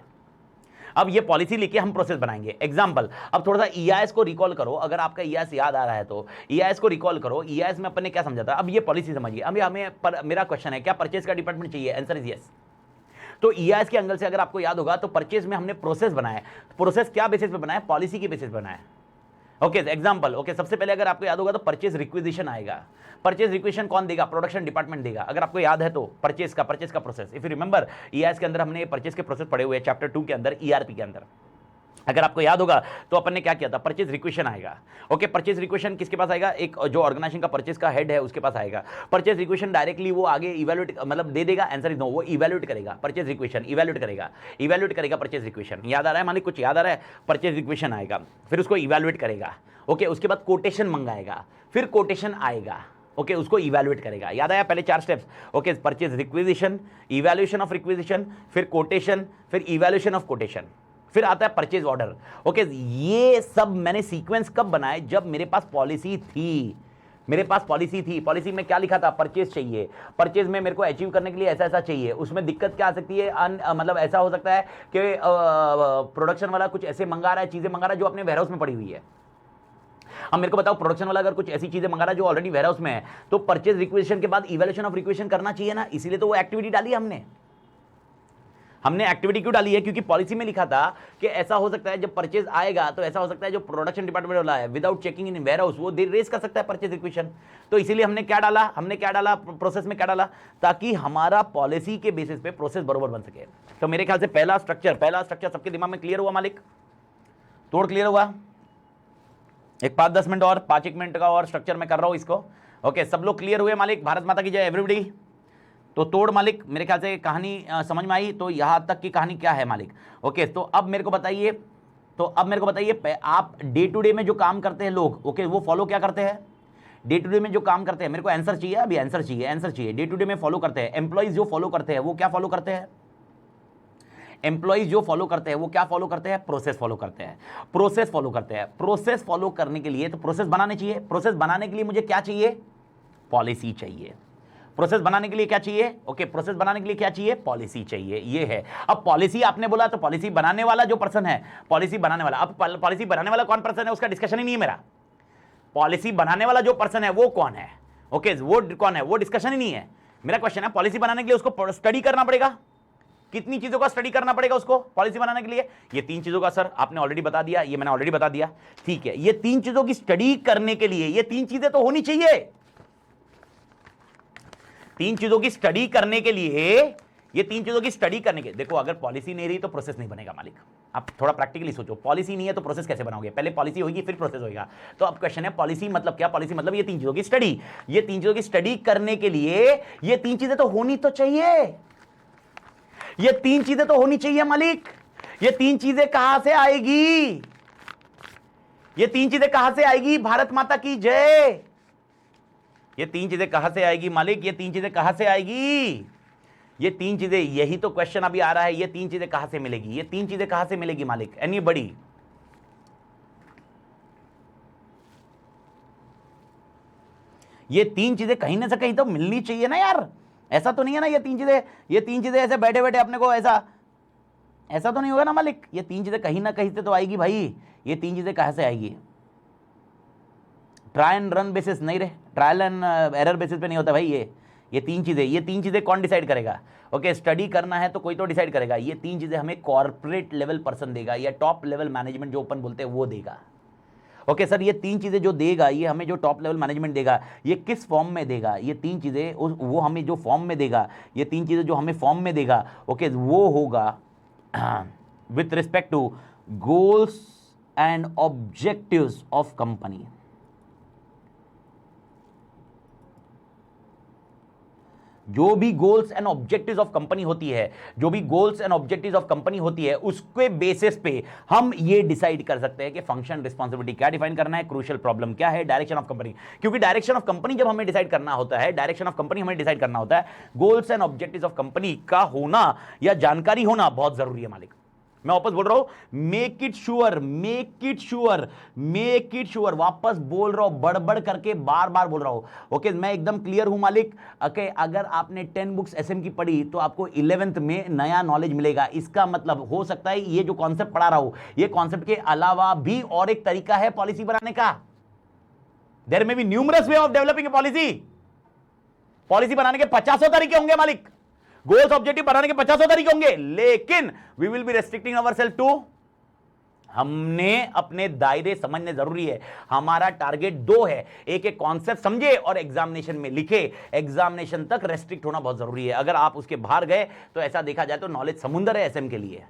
S1: अब ये पॉलिसी लेके हम प्रोसेस बनाएंगे। एग्जांपल, अब थोड़ा सा ईआईएस को रिकॉल करो, अगर आपका ईआईएस याद आ रहा है तो ईआईएस को रिकॉल करो। ईआईएस में अपन ने क्या समझा था, अब ये पॉलिसी समझिए। अभी मेरा क्वेश्चन है, क्या परचेज का डिपार्टमेंट चाहिए, आंसर इज यस। तो ईआईएस के एंगल से अगर आपको याद होगा तो परचेज में हमने प्रोसेस बनाया, प्रोसेस क्या बेसिस पे बनाया, पॉलिसी के बेसिस पे बनाया। ओके, एग्जांपल, ओके, सबसे पहले अगर आपको याद होगा तो परचेज रिक्विजिशन आएगा। परचेज रिक्विजिशन कौन देगा, प्रोडक्शन डिपार्टमेंट देगा, अगर आपको याद है तो परचेज का process. If you remember, EIS के अंदर हमने परचेज के प्रोसेस पढ़े हुए हैं चैप्टर 2 के अंदर, ईआरपी के अंदर। अगर आपको याद होगा तो अपन ने क्या किया था, परचेज रिक्वेशन आएगा। ओके, परचेज रिक्वेशन किसके पास आएगा, एक जो ऑर्गेनाइजेशन का परचेज का हेड है उसके पास आएगा। परचेज रिक्वेशन डायरेक्टली वो आगे इवैल्यूएट मतलब दे देगा, आंसर इज नो, वो इवैल्यूएट करेगा, परचेज रिक्वेशन इवैल्यूएट करेगा परचेज रिक्वेशन। याद आ रहा है मालिक, कुछ याद आ रहा है, परचेज रिक्वेशन आएगा, फिर उसको इवैल्यूएट करेगा। ओके, उसके बाद कोटेशन मंगाएगा, फिर कोटेशन आएगा, ओके, उसको इवैल्यूएट करेगा। याद आया पहले 4 steps, okay, purchase requisition, evaluation of requisition, फिर कोटेशन, फिर इवैल्यूएशन ऑफ कोटेशन, फिर आता है परचेज ऑर्डर। ओके, ये सब मैंने सीक्वेंस कब बनाए, जब मेरे पास पॉलिसी थी, पॉलिसी में क्या लिखा था, परचेज चाहिए, परचेज में मेरे को अचीव करने के लिए ऐसा ऐसा चाहिए। उसमें दिक्कत क्या आ सकती है, मतलब ऐसा हो सकता है कि प्रोडक्शन वाला कुछ ऐसे मंगा रहा है, चीजें मंगा रहा है जो अपने वेयरहाउस में पड़ी हुई है। अब मेरे को बताओ, प्रोडक्शन वाला अगर कुछ ऐसी चीजें मंगा रहा है जो ऑलरेडी वेयरहाउस में है, तो परचेज रिक्विजिशन के बाद इवैल्यूएशन ऑफ रिक्विजिशन करना चाहिए ना, इसीलिए तो वो एक्टिविटी डाली हमने एक्टिविटी क्यों डाली है, क्योंकि पॉलिसी में लिखा था कि ऐसा हो सकता है जब परचेज आएगा तो ऐसा हो सकता है जो प्रोडक्शन डिपार्टमेंट वाला है without checking in warehouse वो रेज कर सकता है परचेज रिक्वेशन। तो इसीलिए हमने क्या डाला प्रोसेस में क्या डाला, ताकि हमारा पॉलिसी के बेसिस पे प्रोसेस बरोबर बन सके। तो मेरे ख्याल से पहला स्ट्रक्चर सबके दिमाग में क्लियर हुआ मालिक, तोड़ क्लियर हुआ। एक 5-10 मिनट और 5-1 मिनट का और स्ट्रक्चर मैं कर रहा हूं इसको। ओके, सब लोग क्लियर हुए मालिक, भारत माता की जय एवरीबॉडी। तो तोड़ मालिक, मेरे ख्याल से कहानी समझ में आई। तो यहां तक की कहानी क्या है मालिक। ओके, तो अब मेरे को बताइए, आप डे टू डे में जो काम करते हैं लोग, ओके, वो फॉलो क्या करते हैं, डे टू डे में जो काम करते हैं, मेरे को आंसर चाहिए, अभी आंसर चाहिए। डे टू डे में फॉलो करते हैं एम्प्लॉइज, जो फॉलो करते हैं वो क्या फॉलो करते हैं, एम्प्लॉइज जो फॉलो करते हैं वो क्या फॉलो करते हैं, प्रोसेस फॉलो करते हैं। प्रोसेस फॉलो करने के लिए तो प्रोसेस बनाने चाहिए। प्रोसेस बनाने के लिए मुझे क्या चाहिए, पॉलिसी चाहिए। प्रोसेस बनाने के लिए क्या चाहिए, ओके, प्रोसेस बनाने के लिए क्या चाहिए, पॉलिसी चाहिए। ये है। अब पॉलिसी आपने बोला तो पॉलिसी बनाने वाला जो पर्सन है, पॉलिसी बनाने वाला, अब पॉलिसी बनाने वाला कौन पर्सन है उसका डिस्कशन ही नहीं है मेरा। पॉलिसी बनाने वाला जो पर्सन है वो कौन है, ओके, वो कौन है, वो डिस्कशन ही नहीं है। मेरा क्वेश्चन है, पॉलिसी बनाने के लिए उसको स्टडी करना पड़ेगा, कितनी चीजों का स्टडी करना पड़ेगा उसको पॉलिसी बनाने के लिए, ये 3 चीजों का। सर आपने ऑलरेडी बता दिया, ये मैंने ऑलरेडी बता दिया, ठीक है। ये 3 चीजों की स्टडी करने के लिए ये 3 चीजें तो होनी चाहिए। 3 चीजों की स्टडी करने के लिए, ये 3 चीजों की स्टडी करने के, देखो अगर पॉलिसी नहीं रही तो प्रोसेस नहीं बनेगा मालिक। आप थोड़ा प्रैक्टिकली सोचो, पॉलिसी नहीं है तो प्रोसेस कैसे बनाओगे? पहले पॉलिसी होगी फिर प्रोसेस होगा। तो अब क्वेश्चन है पॉलिसी मतलब क्या? पॉलिसी मतलब ये 3 चीजों की स्टडी। ये 3 चीजों की स्टडी करने के लिए ये 3 चीजें तो होनी तो चाहिए, ये 3 चीजें तो होनी चाहिए मालिक। ये 3 चीजें कहां से आएगी? ये 3 चीजें कहां से आएगी? भारत माता की जय। ये 3 चीजें कहां से आएगी मालिक? ये 3 चीजें कहां से आएगी? ये 3 चीजें, यही तो क्वेश्चन अभी आ रहा है, ये 3 चीजें कहां से मिलेगी? ये 3 चीजें कहां से मिलेगी मालिक? एनीबॉडी? ये 3 चीजें कहीं ना से कहीं तो मिलनी चाहिए ना यार। ऐसा तो नहीं है ना ये 3 चीजें ऐसे बैठे बैठे अपने को ऐसा तो नहीं होगा ना मालिक। ये 3 चीजें कहीं ना कहीं से तो आएगी भाई। ये 3 चीजें कहां से आएगी? ट्राई एंड रन बेसिस नहीं रहे, ट्रायल एंड एरर बेसिस पे नहीं होता भाई। ये 3 चीजें कौन डिसाइड करेगा? ओके, स्टडी करना है तो कोई तो डिसाइड करेगा। ये 3 चीजें हमें कॉर्पोरेट लेवल पर्सन देगा, या टॉप लेवल मैनेजमेंट जो ओपन बोलते हैं वो देगा। ओके सर, ये 3 चीजें जो देगा, ये हमें जो टॉप लेवल मैनेजमेंट देगा, ये किस फॉर्म में देगा? ये 3 चीजें वो हमें जो फॉर्म में देगा, ये 3 चीजें जो हमें फॉर्म में देगा, ओके, वो होगा with respect to goals and objectives of company. जो भी goals and objectives of company होती है, जो भी goals and objectives of company होती है, उसके बेसिस पे हम ये डिसाइड कर सकते हैं कि फंक्शन, रिस्पांसिबिलिटी क्या डिफाइन करना है, क्रूशियल प्रॉब्लम क्या है, डायरेक्शन ऑफ कंपनी। क्योंकि डायरेक्शन ऑफ कंपनी जब हमें डिसाइड करना होता है, goals and objectives of company का होना या जानकारी होना बहुत जरूरी है मालिक। मैं वापस बोल रहा हूं, मेक इट श्योर, वापस बोल रहा हूं, बड़बड़ करके बार बार बोल रहा हूं। ओके, मैं एकदम क्लियर हूं मालिक। ओके, अगर आपने 10 बुक्स एसएम की पढ़ी तो आपको 11th में नया नॉलेज मिलेगा। इसका मतलब हो सकता है ये जो कॉन्सेप्ट पढ़ा रहा हूं, ये कॉन्सेप्ट के अलावा भी और एक तरीका है पॉलिसी बनाने का। There may be numerous way of developing a policy. Policy बनाने के 50 तरीके होंगे मालिक, गोल्स ऑब्जेक्टिव बनाने के 50 तरीके होंगे, लेकिन we will be restricting ourself to, हमने अपने दायरे समझने जरूरी है। हमारा टारगेट 2 है, एक कॉन्सेप्ट समझे और एग्जामिनेशन में लिखे। एग्जामिनेशन तक रेस्ट्रिक्ट होना बहुत जरूरी है। अगर आप उसके बाहर गए तो ऐसा देखा जाए तो नॉलेज समुंदर है एसएम के लिए।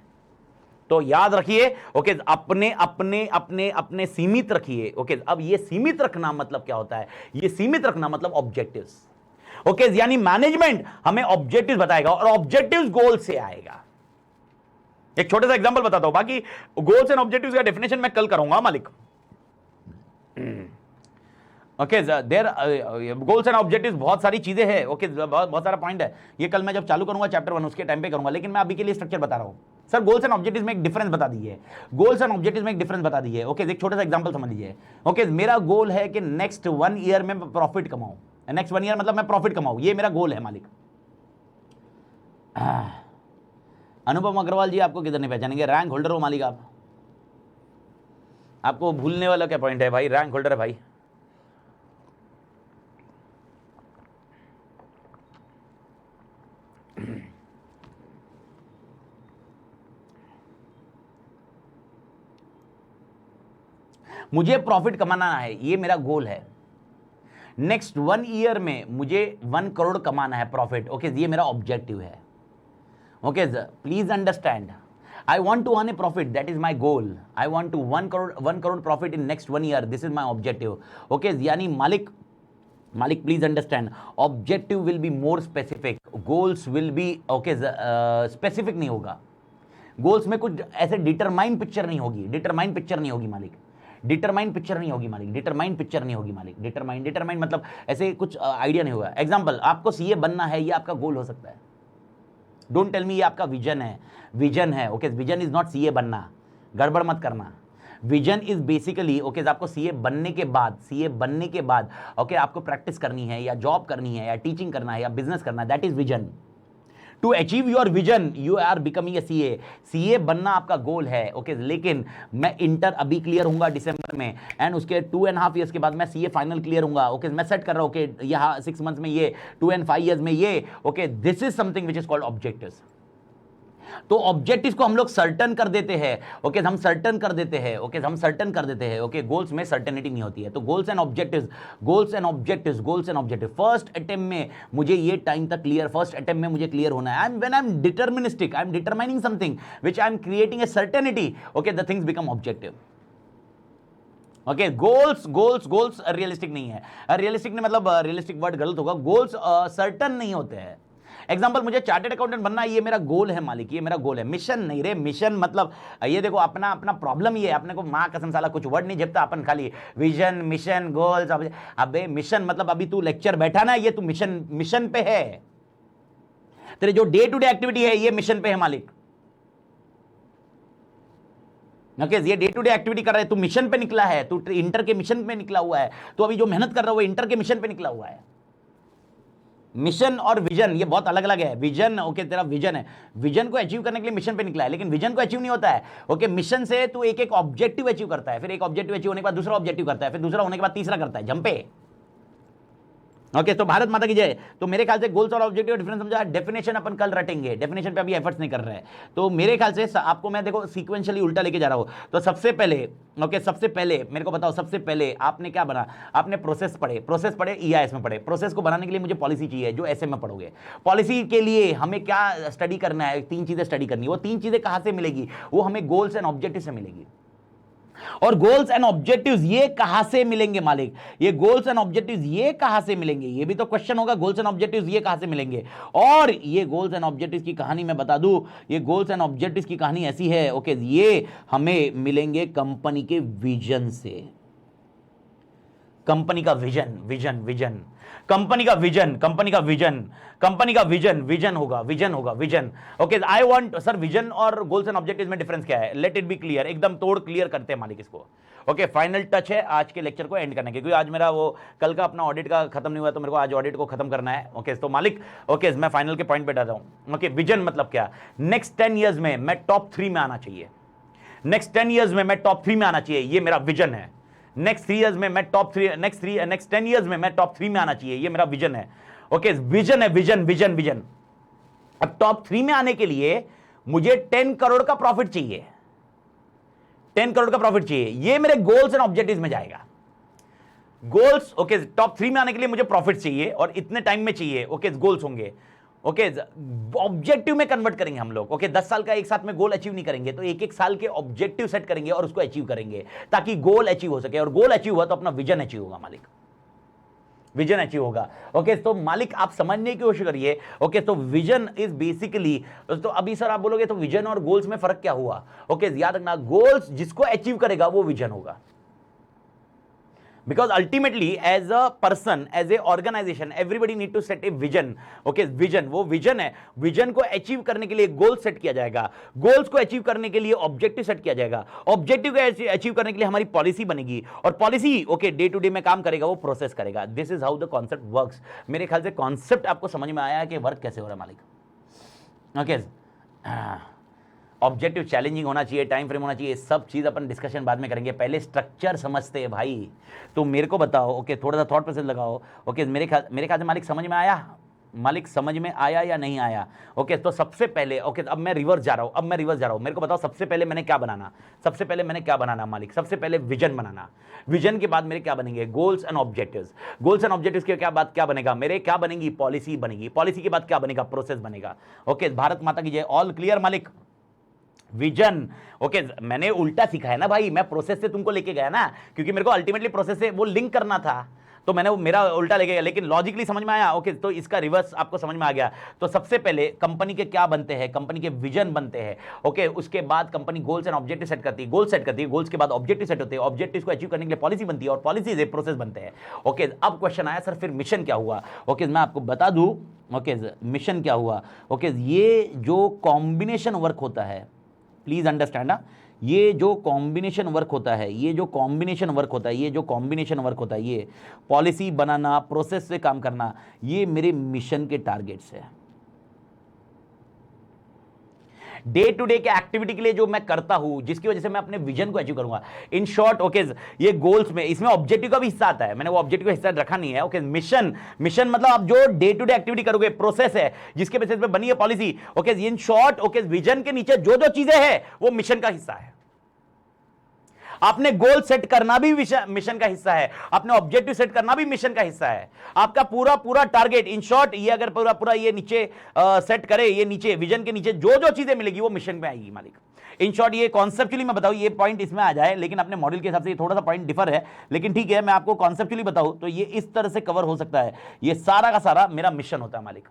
S1: तो याद रखिए, ओके, अपने अपने अपने अपने सीमित रखिए। ओके, अब ये सीमित रखना मतलब क्या होता है? ये सीमित रखना मतलब ऑब्जेक्टिव्स। ओके, यानी मैनेजमेंट हमें ऑब्जेक्टिव्स बताएगा और ऑब्जेक्टिव्स गोल से आएगा। एक छोटा सा एग्जांपल बताता हूं, बाकी गोल्स एंड ऑब्जेक्टिव्स का डेफिनेशन मैं कल करूंगा मालिक। Okay, their goals and objectives बहुत सारी चीजें हैं। ओके, बहुत सारा पॉइंट है। ये कल मैं जब चालू करूंगा चैप्टर 1 उसके टाइम पे करूंगा, लेकिन मैं अभी के लिए स्ट्रक्चर बता रहा हूं। सर, गोल्स एंड ऑब्जेक्टिव्स में एक डिफरेंस बता दीजिए। गोल्स एंड ऑब्जेक्टिव्स में एक डिफरेंस बता दीजिए। ओके, एक छोटा सा एग्जांपल समझ लीजिए। ओके, मेरा गोल है कि नेक्स्ट 1 ईयर में प्रॉफिट कमाऊं। नेक्स्ट 1 ईयर मतलब मैं प्रॉफिट कमाऊं, ये मेरा गोल है मालिक। अनुपम अग्रवाल जी, आपको किधर नहीं पहचानेंगे? रैंक होल्डर हो मालिक आप। आपको भूलने वाला क्या पॉइंट है भाई? रैंक होल्डर है भाई। मुझे प्रॉफिट कमाना है, ये मेरा गोल है। नेक्स्ट 1 ईयर में मुझे 1 करोड़ कमाना है प्रॉफिट। ओके, ये मेरा ऑब्जेक्टिव है। Okay, please understand, I want to earn a profit, that is my goal. I want to 1 crore profit in next 1 year, this is my objective. Okay, यानी मालिक please understand, objective will be more specific, goals will be okay specific नहीं होगा। गोल्स में कुछ ऐसे डिटरमाइन पिक्चर नहीं होगी मालिक। डिटरमाइन मतलब ऐसे कुछ आइडिया नहीं होगा। एग्जांपल, आपको सीए बनना है, ये आपका गोल हो सकता है। डोंट टेल मी ये आपका विजन है। Okay, vision is not CA बनना, गड़बड़ मत करना। विजन इज बेसिकली ओके, आपको सीए बनने के बाद ओके, आपको प्रैक्टिस करनी है या जॉब करनी है या टीचिंग करना है या बिजनेस करना है, that is vision. To achieve your vision you are becoming a CA बनना आपका गोल है। ओके, लेकिन मैं इंटर अभी क्लियर हूंगा दिसंबर में, एंड उसके 2.5 ईयर्स के बाद मैं सीए फाइनल क्लियर हूंगा। ओके, मैं सेट कर रहा हूं कि यहाँ 6 मंथ्स में ये, 2 and 5 ईयर्स में ये। Okay, this is something which is called objectives. तो ऑब्जेक्टिव्स को हम लोग सर्टन कर देते हैं, ओके हम सर्टन कर देते हैं, ओके हम सर्टन कर देते हैं, ओके गोल्स में सर्टेनिटी नहीं होती है। तो goals and objectives, goals and objectives, goals and objective, first attempt में मुझे ये टाइम तक क्लियर, फर्स्ट अटेम्प्ट में मुझे क्लियर होना है। When I M deterministic, I am determining something which I am creating a certainty, okay the things become objective. Okay goals goals goals realistic नहीं है, रियलिस्टिक नहीं मतलब रियलिस्टिक वर्ड गलत होगा, गोल्स सर्टन नहीं होते हैं। एग्जाम्पल, मुझे चार्टेड अकाउंटेंट बनना है, ये मेरा गोल है मालिक, ये मेरा गोल है, मिशन नहीं रे। मिशन मतलब ये देखो अपना अपना प्रॉब्लम ये है, अपने को माँ कसम साला कुछ वर्ड नहीं झेपता, अपन खाली विजन मिशन गोल्स। अबे मिशन मतलब अभी तू लेक्चर बैठा ना, ये तू मिशन मिशन पे है, तेरे जो डे टू डे एक्टिविटी है ये मिशन पे है मालिक। ओके ये डे टू डे एक्टिविटी कर रहा है, तू मिशन पे निकला है, तू इंटर के मिशन पे निकला हुआ है, तो अभी जो मेहनत कर रहा है वो इंटर के मिशन पे निकला हुआ है। मिशन और विजन ये बहुत अलग अलग है। विजन ओके तेरा विजन है, विजन को अचीव करने के लिए मिशन पे निकला है, लेकिन विजन को अचीव नहीं होता है। ओके मिशन से तू एक एक ऑब्जेक्टिव अचीव करता है, फिर एक ऑब्जेक्टिव अचीव होने के बाद दूसरा ऑब्जेक्टिव करता है, फिर दूसरा होने के बाद तीसरा करता है, जंपे। ओके तो भारत माता की जय। तो मेरे ख्याल से गोल्स और ऑब्जेक्टिव डिफरेंस समझा, डेफिनेशन अपन कल रटेंगे, डेफिनेशन पे अभी एफर्ट्स नहीं कर रहे हैं। तो मेरे ख्याल से आपको मैं देखो सीक्वेंशियली उल्टा लेके जा रहा हूं। तो सबसे पहले ओके सबसे पहले मेरे को बताओ, सबसे पहले आपने क्या बना, आपने प्रोसेस पढ़े, प्रोसेस पढ़े ईआईएस में पढ़े। प्रोसेस को बनाने के लिए मुझे पॉलिसी चाहिए, जो ऐसे में पढ़ोगे। पॉलिसी के लिए हमें क्या स्टडी करना है, 3 चीजें स्टडी करनी है। वो 3 चीजें कहां से मिलेगी, वो हमें गोल्स एंड ऑब्जेक्टिव से मिलेगी। और गोल्स एंड ऑब्जेक्टिव्स ये कहां से मिलेंगे मालिक, ये गोल्स एंड ऑब्जेक्टिव्स ये कहां से मिलेंगे, ये भी तो क्वेश्चन होगा। गोल्स एंड ऑब्जेक्टिव्स ये कहां से मिलेंगे, और ये गोल्स एंड ऑब्जेक्टिव्स की कहानी मैं बता दूं, ये गोल्स एंड ऑब्जेक्टिव्स की कहानी ऐसी है, ओके ये हमें मिलेंगे कंपनी के विजन से। कंपनी का विजन, विजन विजन, कंपनी का विजन, कंपनी का विजन, कंपनी का विजन, विजन होगा, विजन होगा, vision. Okay I want sir vision और गोल्स एंड ऑब्जेक्टिव्स में डिफरेंस क्या है, लेट इट बी क्लियर, एकदम तोड़ क्लियर करते हैं मालिक इसको। ओके फाइनल टच है आज के लेक्चर को एंड करने के, क्योंकि आज मेरा वो कल का अपना ऑडिट का खत्म नहीं हुआ, तो मेरे को आज ऑडिट को खत्म करना है। ओके तो मालिक ओके मैं फाइनल के पॉइंट पे डाल रहा हूं। ओके विजन मतलब क्या, नेक्स्ट 10 ईयर्स में मैं टॉप 3 में आना चाहिए, नेक्स्ट 10 ईयर्स में मैं टॉप 3 में आना चाहिए, ये मेरा विजन है। नेक्स्ट 3 ईयर्स में मैं टॉप 3, नेक्स्ट 10 ईयर्स में मैं टॉप 3 में आना चाहिए, ये मेरा विजन है। ओके विजन है, विजन विजन विजन। अब टॉप 3 में आने के लिए मुझे 10 करोड़ का प्रॉफिट चाहिए, 10 करोड़ का प्रॉफिट चाहिए, ये मेरे गोल्स एंड ऑब्जेक्टिव्स में जाएगा। गोल्स ओके टॉप 3 में आने के लिए मुझे प्रॉफिट चाहिए और इतने टाइम में चाहिए, ओके गोल्स होंगे। ओके ऑब्जेक्टिव में कन्वर्ट करेंगे हम लोग। ओके 10 साल का एक साथ में गोल अचीव नहीं करेंगे, तो एक एक साल के ऑब्जेक्टिव सेट करेंगे और उसको अचीव करेंगे, ताकि गोल अचीव हो सके। और गोल अचीव हुआ तो अपना विजन अचीव होगा मालिक, विजन अचीव होगा। ओके तो मालिक आप समझने की कोशिश करिए। ओके तो विजन इज बेसिकली, तो अभी सर आप बोलोगे तो विजन और गोल्स में फर्क क्या हुआ। ओके याद रखना, गोल्स जिसको अचीव करेगा वो विजन होगा, because ultimately as a person, as a organization, everybody need to set a vision. okay vision, वो vision है, vision को अचीव करने के लिए गोल सेट किया जाएगा, गोल्स को अचीव करने के लिए ऑब्जेक्टिव सेट किया जाएगा, ऑब्जेक्टिव को अचीव करने के लिए हमारी पॉलिसी बनेगी, और policy okay day to day में काम करेगा, वो प्रोसेस करेगा। This is how the concept works. मेरे ख्याल से कॉन्सेप्ट आपको समझ में आया कि वर्क कैसे हो रहा है मालिक। ओके ऑब्जेक्टिव चैलेंजिंग होना चाहिए, टाइम फ्रेम होना चाहिए, सब चीज़ अपन डिस्कशन बाद में करेंगे, पहले स्ट्रक्चर समझते हैं भाई। तो मेरे को बताओ ओके थोड़ा सा थॉट प्रोसेस लगाओ। ओके मेरे ख्याल से मालिक समझ में आया, मालिक समझ में आया या नहीं आया। ओके तो सबसे पहले ओके अब मैं रिवर्स जा रहा हूं, मेरे को बताओ सबसे पहले मैंने क्या बनाना, सबसे पहले मैंने क्या बनाना मालिक, सबसे पहले विजन बनाना, विजन के बाद मेरे क्या बनेंगे goals and objectives, goals and objectives के क्या बाद क्या बनेगा, मेरे क्या बनेगी पॉलिसी बनेगी, पॉलिसी के बाद क्या बनेगा प्रोसेस बनेगा। ओके भारत माता की जय, ऑल क्लियर मालिक। विजन ओके मैंने उल्टा सीखा है ना भाई, मैं प्रोसेस से तुमको लेके गया ना, क्योंकि मेरे को अल्टीमेटली प्रोसेस से वो लिंक करना था, तो मैंने वो मेरा उल्टा लेके गया, लेकिन लॉजिकली समझ में आया। ओके तो इसका रिवर्स आपको समझ में आ गया। तो सबसे पहले कंपनी के क्या बनते हैं, कंपनी के विजन बनते हैं। ओके उसके बाद company goals and objective set करती है, गोल सेट करती है, गोल्स के बाद ऑब्जेक्टिव सेट होते हैं, ऑब्जेक्टिव को अचीव करने के लिए पॉलिसी बनती है, और पॉलिसी से प्रोसेस बनते हैं। ओके अब क्वेश्चन आया सर फिर मिशन क्या हुआ। ओके मैं आपको बता दूं ओके मिशन क्या हुआ। ओके ये जो कॉम्बिनेशन वर्क होता है, प्लीज अंडरस्टैंड, ये जो कॉम्बिनेशन वर्क होता है, ये जो कॉम्बिनेशन वर्क होता है, ये जो कॉम्बिनेशन वर्क होता है, ये पॉलिसी बनाना, प्रोसेस से काम करना, ये मेरे मिशन के टारगेट्स है। डे टू डे के एक्टिविटी के लिए जो मैं करता हूं, जिसकी वजह से मैं अपने विजन को अचीव करूंगा। इन शॉर्ट ओके, ये गोल्स में, इसमें ऑब्जेक्टिव का भी हिस्सा आता है, मैंने वो ऑब्जेक्टिव का हिस्सा रखा नहीं है। ओके, मिशन, मिशन मतलब आप जो डे टू डे एक्टिविटी करोगे, प्रोसेस है जिसके बेसिस पे बनी है policy. Okay, in short okay, vision के नीचे जो जो चीजें हैं वो मिशन का हिस्सा है। आपने गोल सेट करना भी मिशन का हिस्सा है, आपने ऑब्जेक्टिव सेट करना भी मिशन का हिस्सा है। आपका पूरा पूरा टारगेट, इन शॉर्ट ये अगर पूरा पूरा ये नीचे सेट करे, ये नीचे विजन के नीचे जो जो चीजें मिलेगी वो मिशन में आएगी मालिक। इन शॉर्ट ये कॉन्सेप्चुअली मैं बताऊं, ये पॉइंट इसमें आ जाए, लेकिन अपने मॉडल के हिसाब से ये थोड़ा सा पॉइंट डिफर है, लेकिन ठीक है, मैं आपको कॉन्सेप्चुअली बताऊं तो ये इस तरह से कवर हो सकता है। ये सारा का सारा मेरा मिशन होता है मालिक।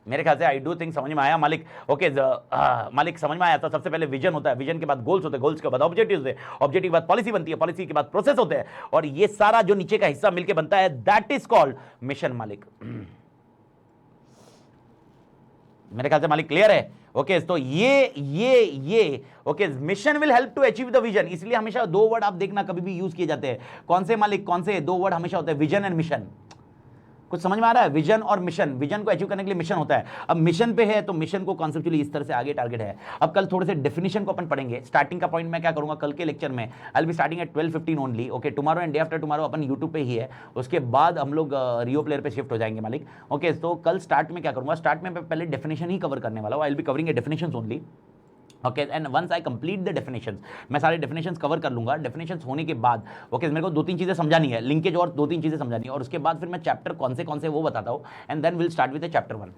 S1: मेरे ख्याल से आई डू थिंक समझ में आया मालिक। ओके मालिक, समझ में आया। तो सबसे पहले विजन होता है, विजन के बाद गोल्स होते हैं, गोल्स के बाद ऑब्जेक्टिव्स होते हैं, ऑब्जेक्टिव के बाद पॉलिसी बनती है, पॉलिसी के बाद प्रोसेस होते हैं, और ये सारा जो नीचे का हिस्सा मिलकर बनता है, दैट इज कॉल्ड मिशन मालिक। मेरे ख्याल से मालिक क्लियर है। ओके तो ये okay, mission will help to achieve the vision. इसलिए हमेशा दो वर्ड आप देखना कभी भी यूज किए जाते हैं। कौन से मालिक, कौन से दो वर्ड हमेशा होते हैं? Vision and mission. कुछ समझ में आ रहा है? विजन और मिशन, विजन को अचीव करने के लिए मिशन होता है। अब मिशन पे है तो मिशन को कॉन्सेप्चुअली इस तरह से आगे टारगेट है। अब कल थोड़े से डेफिनेशन को अपन पढ़ेंगे। स्टार्टिंग का पॉइंट मैं क्या करूंगा कल के लेक्चर में, आई will be starting at 12:15 only. Okay, tomorrow and day after tomorrow upon YouTube पे ही है, उसके बाद हम लोग रियो प्लेयर पे शिफ्ट हो जाएंगे मालिक। ओके, तो कल स्टार्ट में क्या करूंगा, स्टार्ट में मैं पहले डेफिनेशन ही कवर करने वाला हूं। I will be covering a definitions only. Okay, and once I complete the definitions, मैं सारे डेफिनेशंस कवर कर लूंगा। डेफिनेशंस होने के बाद ओके, मेरे को दो तीन चीजें समझानी है, लिंकेज और दो तीन चीजें समझानी है, और उसके बाद फिर मैं चैप्टर कौन से वो बताता हूँ, and then will start with chapter 1।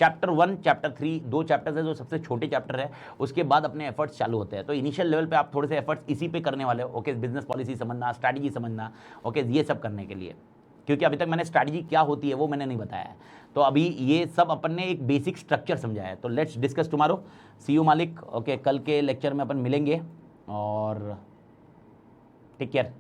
S1: Chapter 1, chapter 3, दो चैप्टर्स है जो सबसे छोटे चैप्टर है। उसके बाद अपने एफर्ट्स चालू होते हैं। तो इनिशियल लेवल पे आप थोड़े से एफर्ट्स इसी पे करने वाले हो। ओके, बिजनेस पॉलिसी समझना, स्ट्रैटेजी समझना, ओके, ये सब करने के लिए, क्योंकि अभी तक मैंने स्ट्रैटेजी क्या होती है वो मैंने नहीं बताया है। तो अभी ये सब अपन ने एक बेसिक स्ट्रक्चर समझा है। तो let's discuss tomorrow. See you मालिक। ओके, कल के लेक्चर में अपन मिलेंगे, और टेक केयर।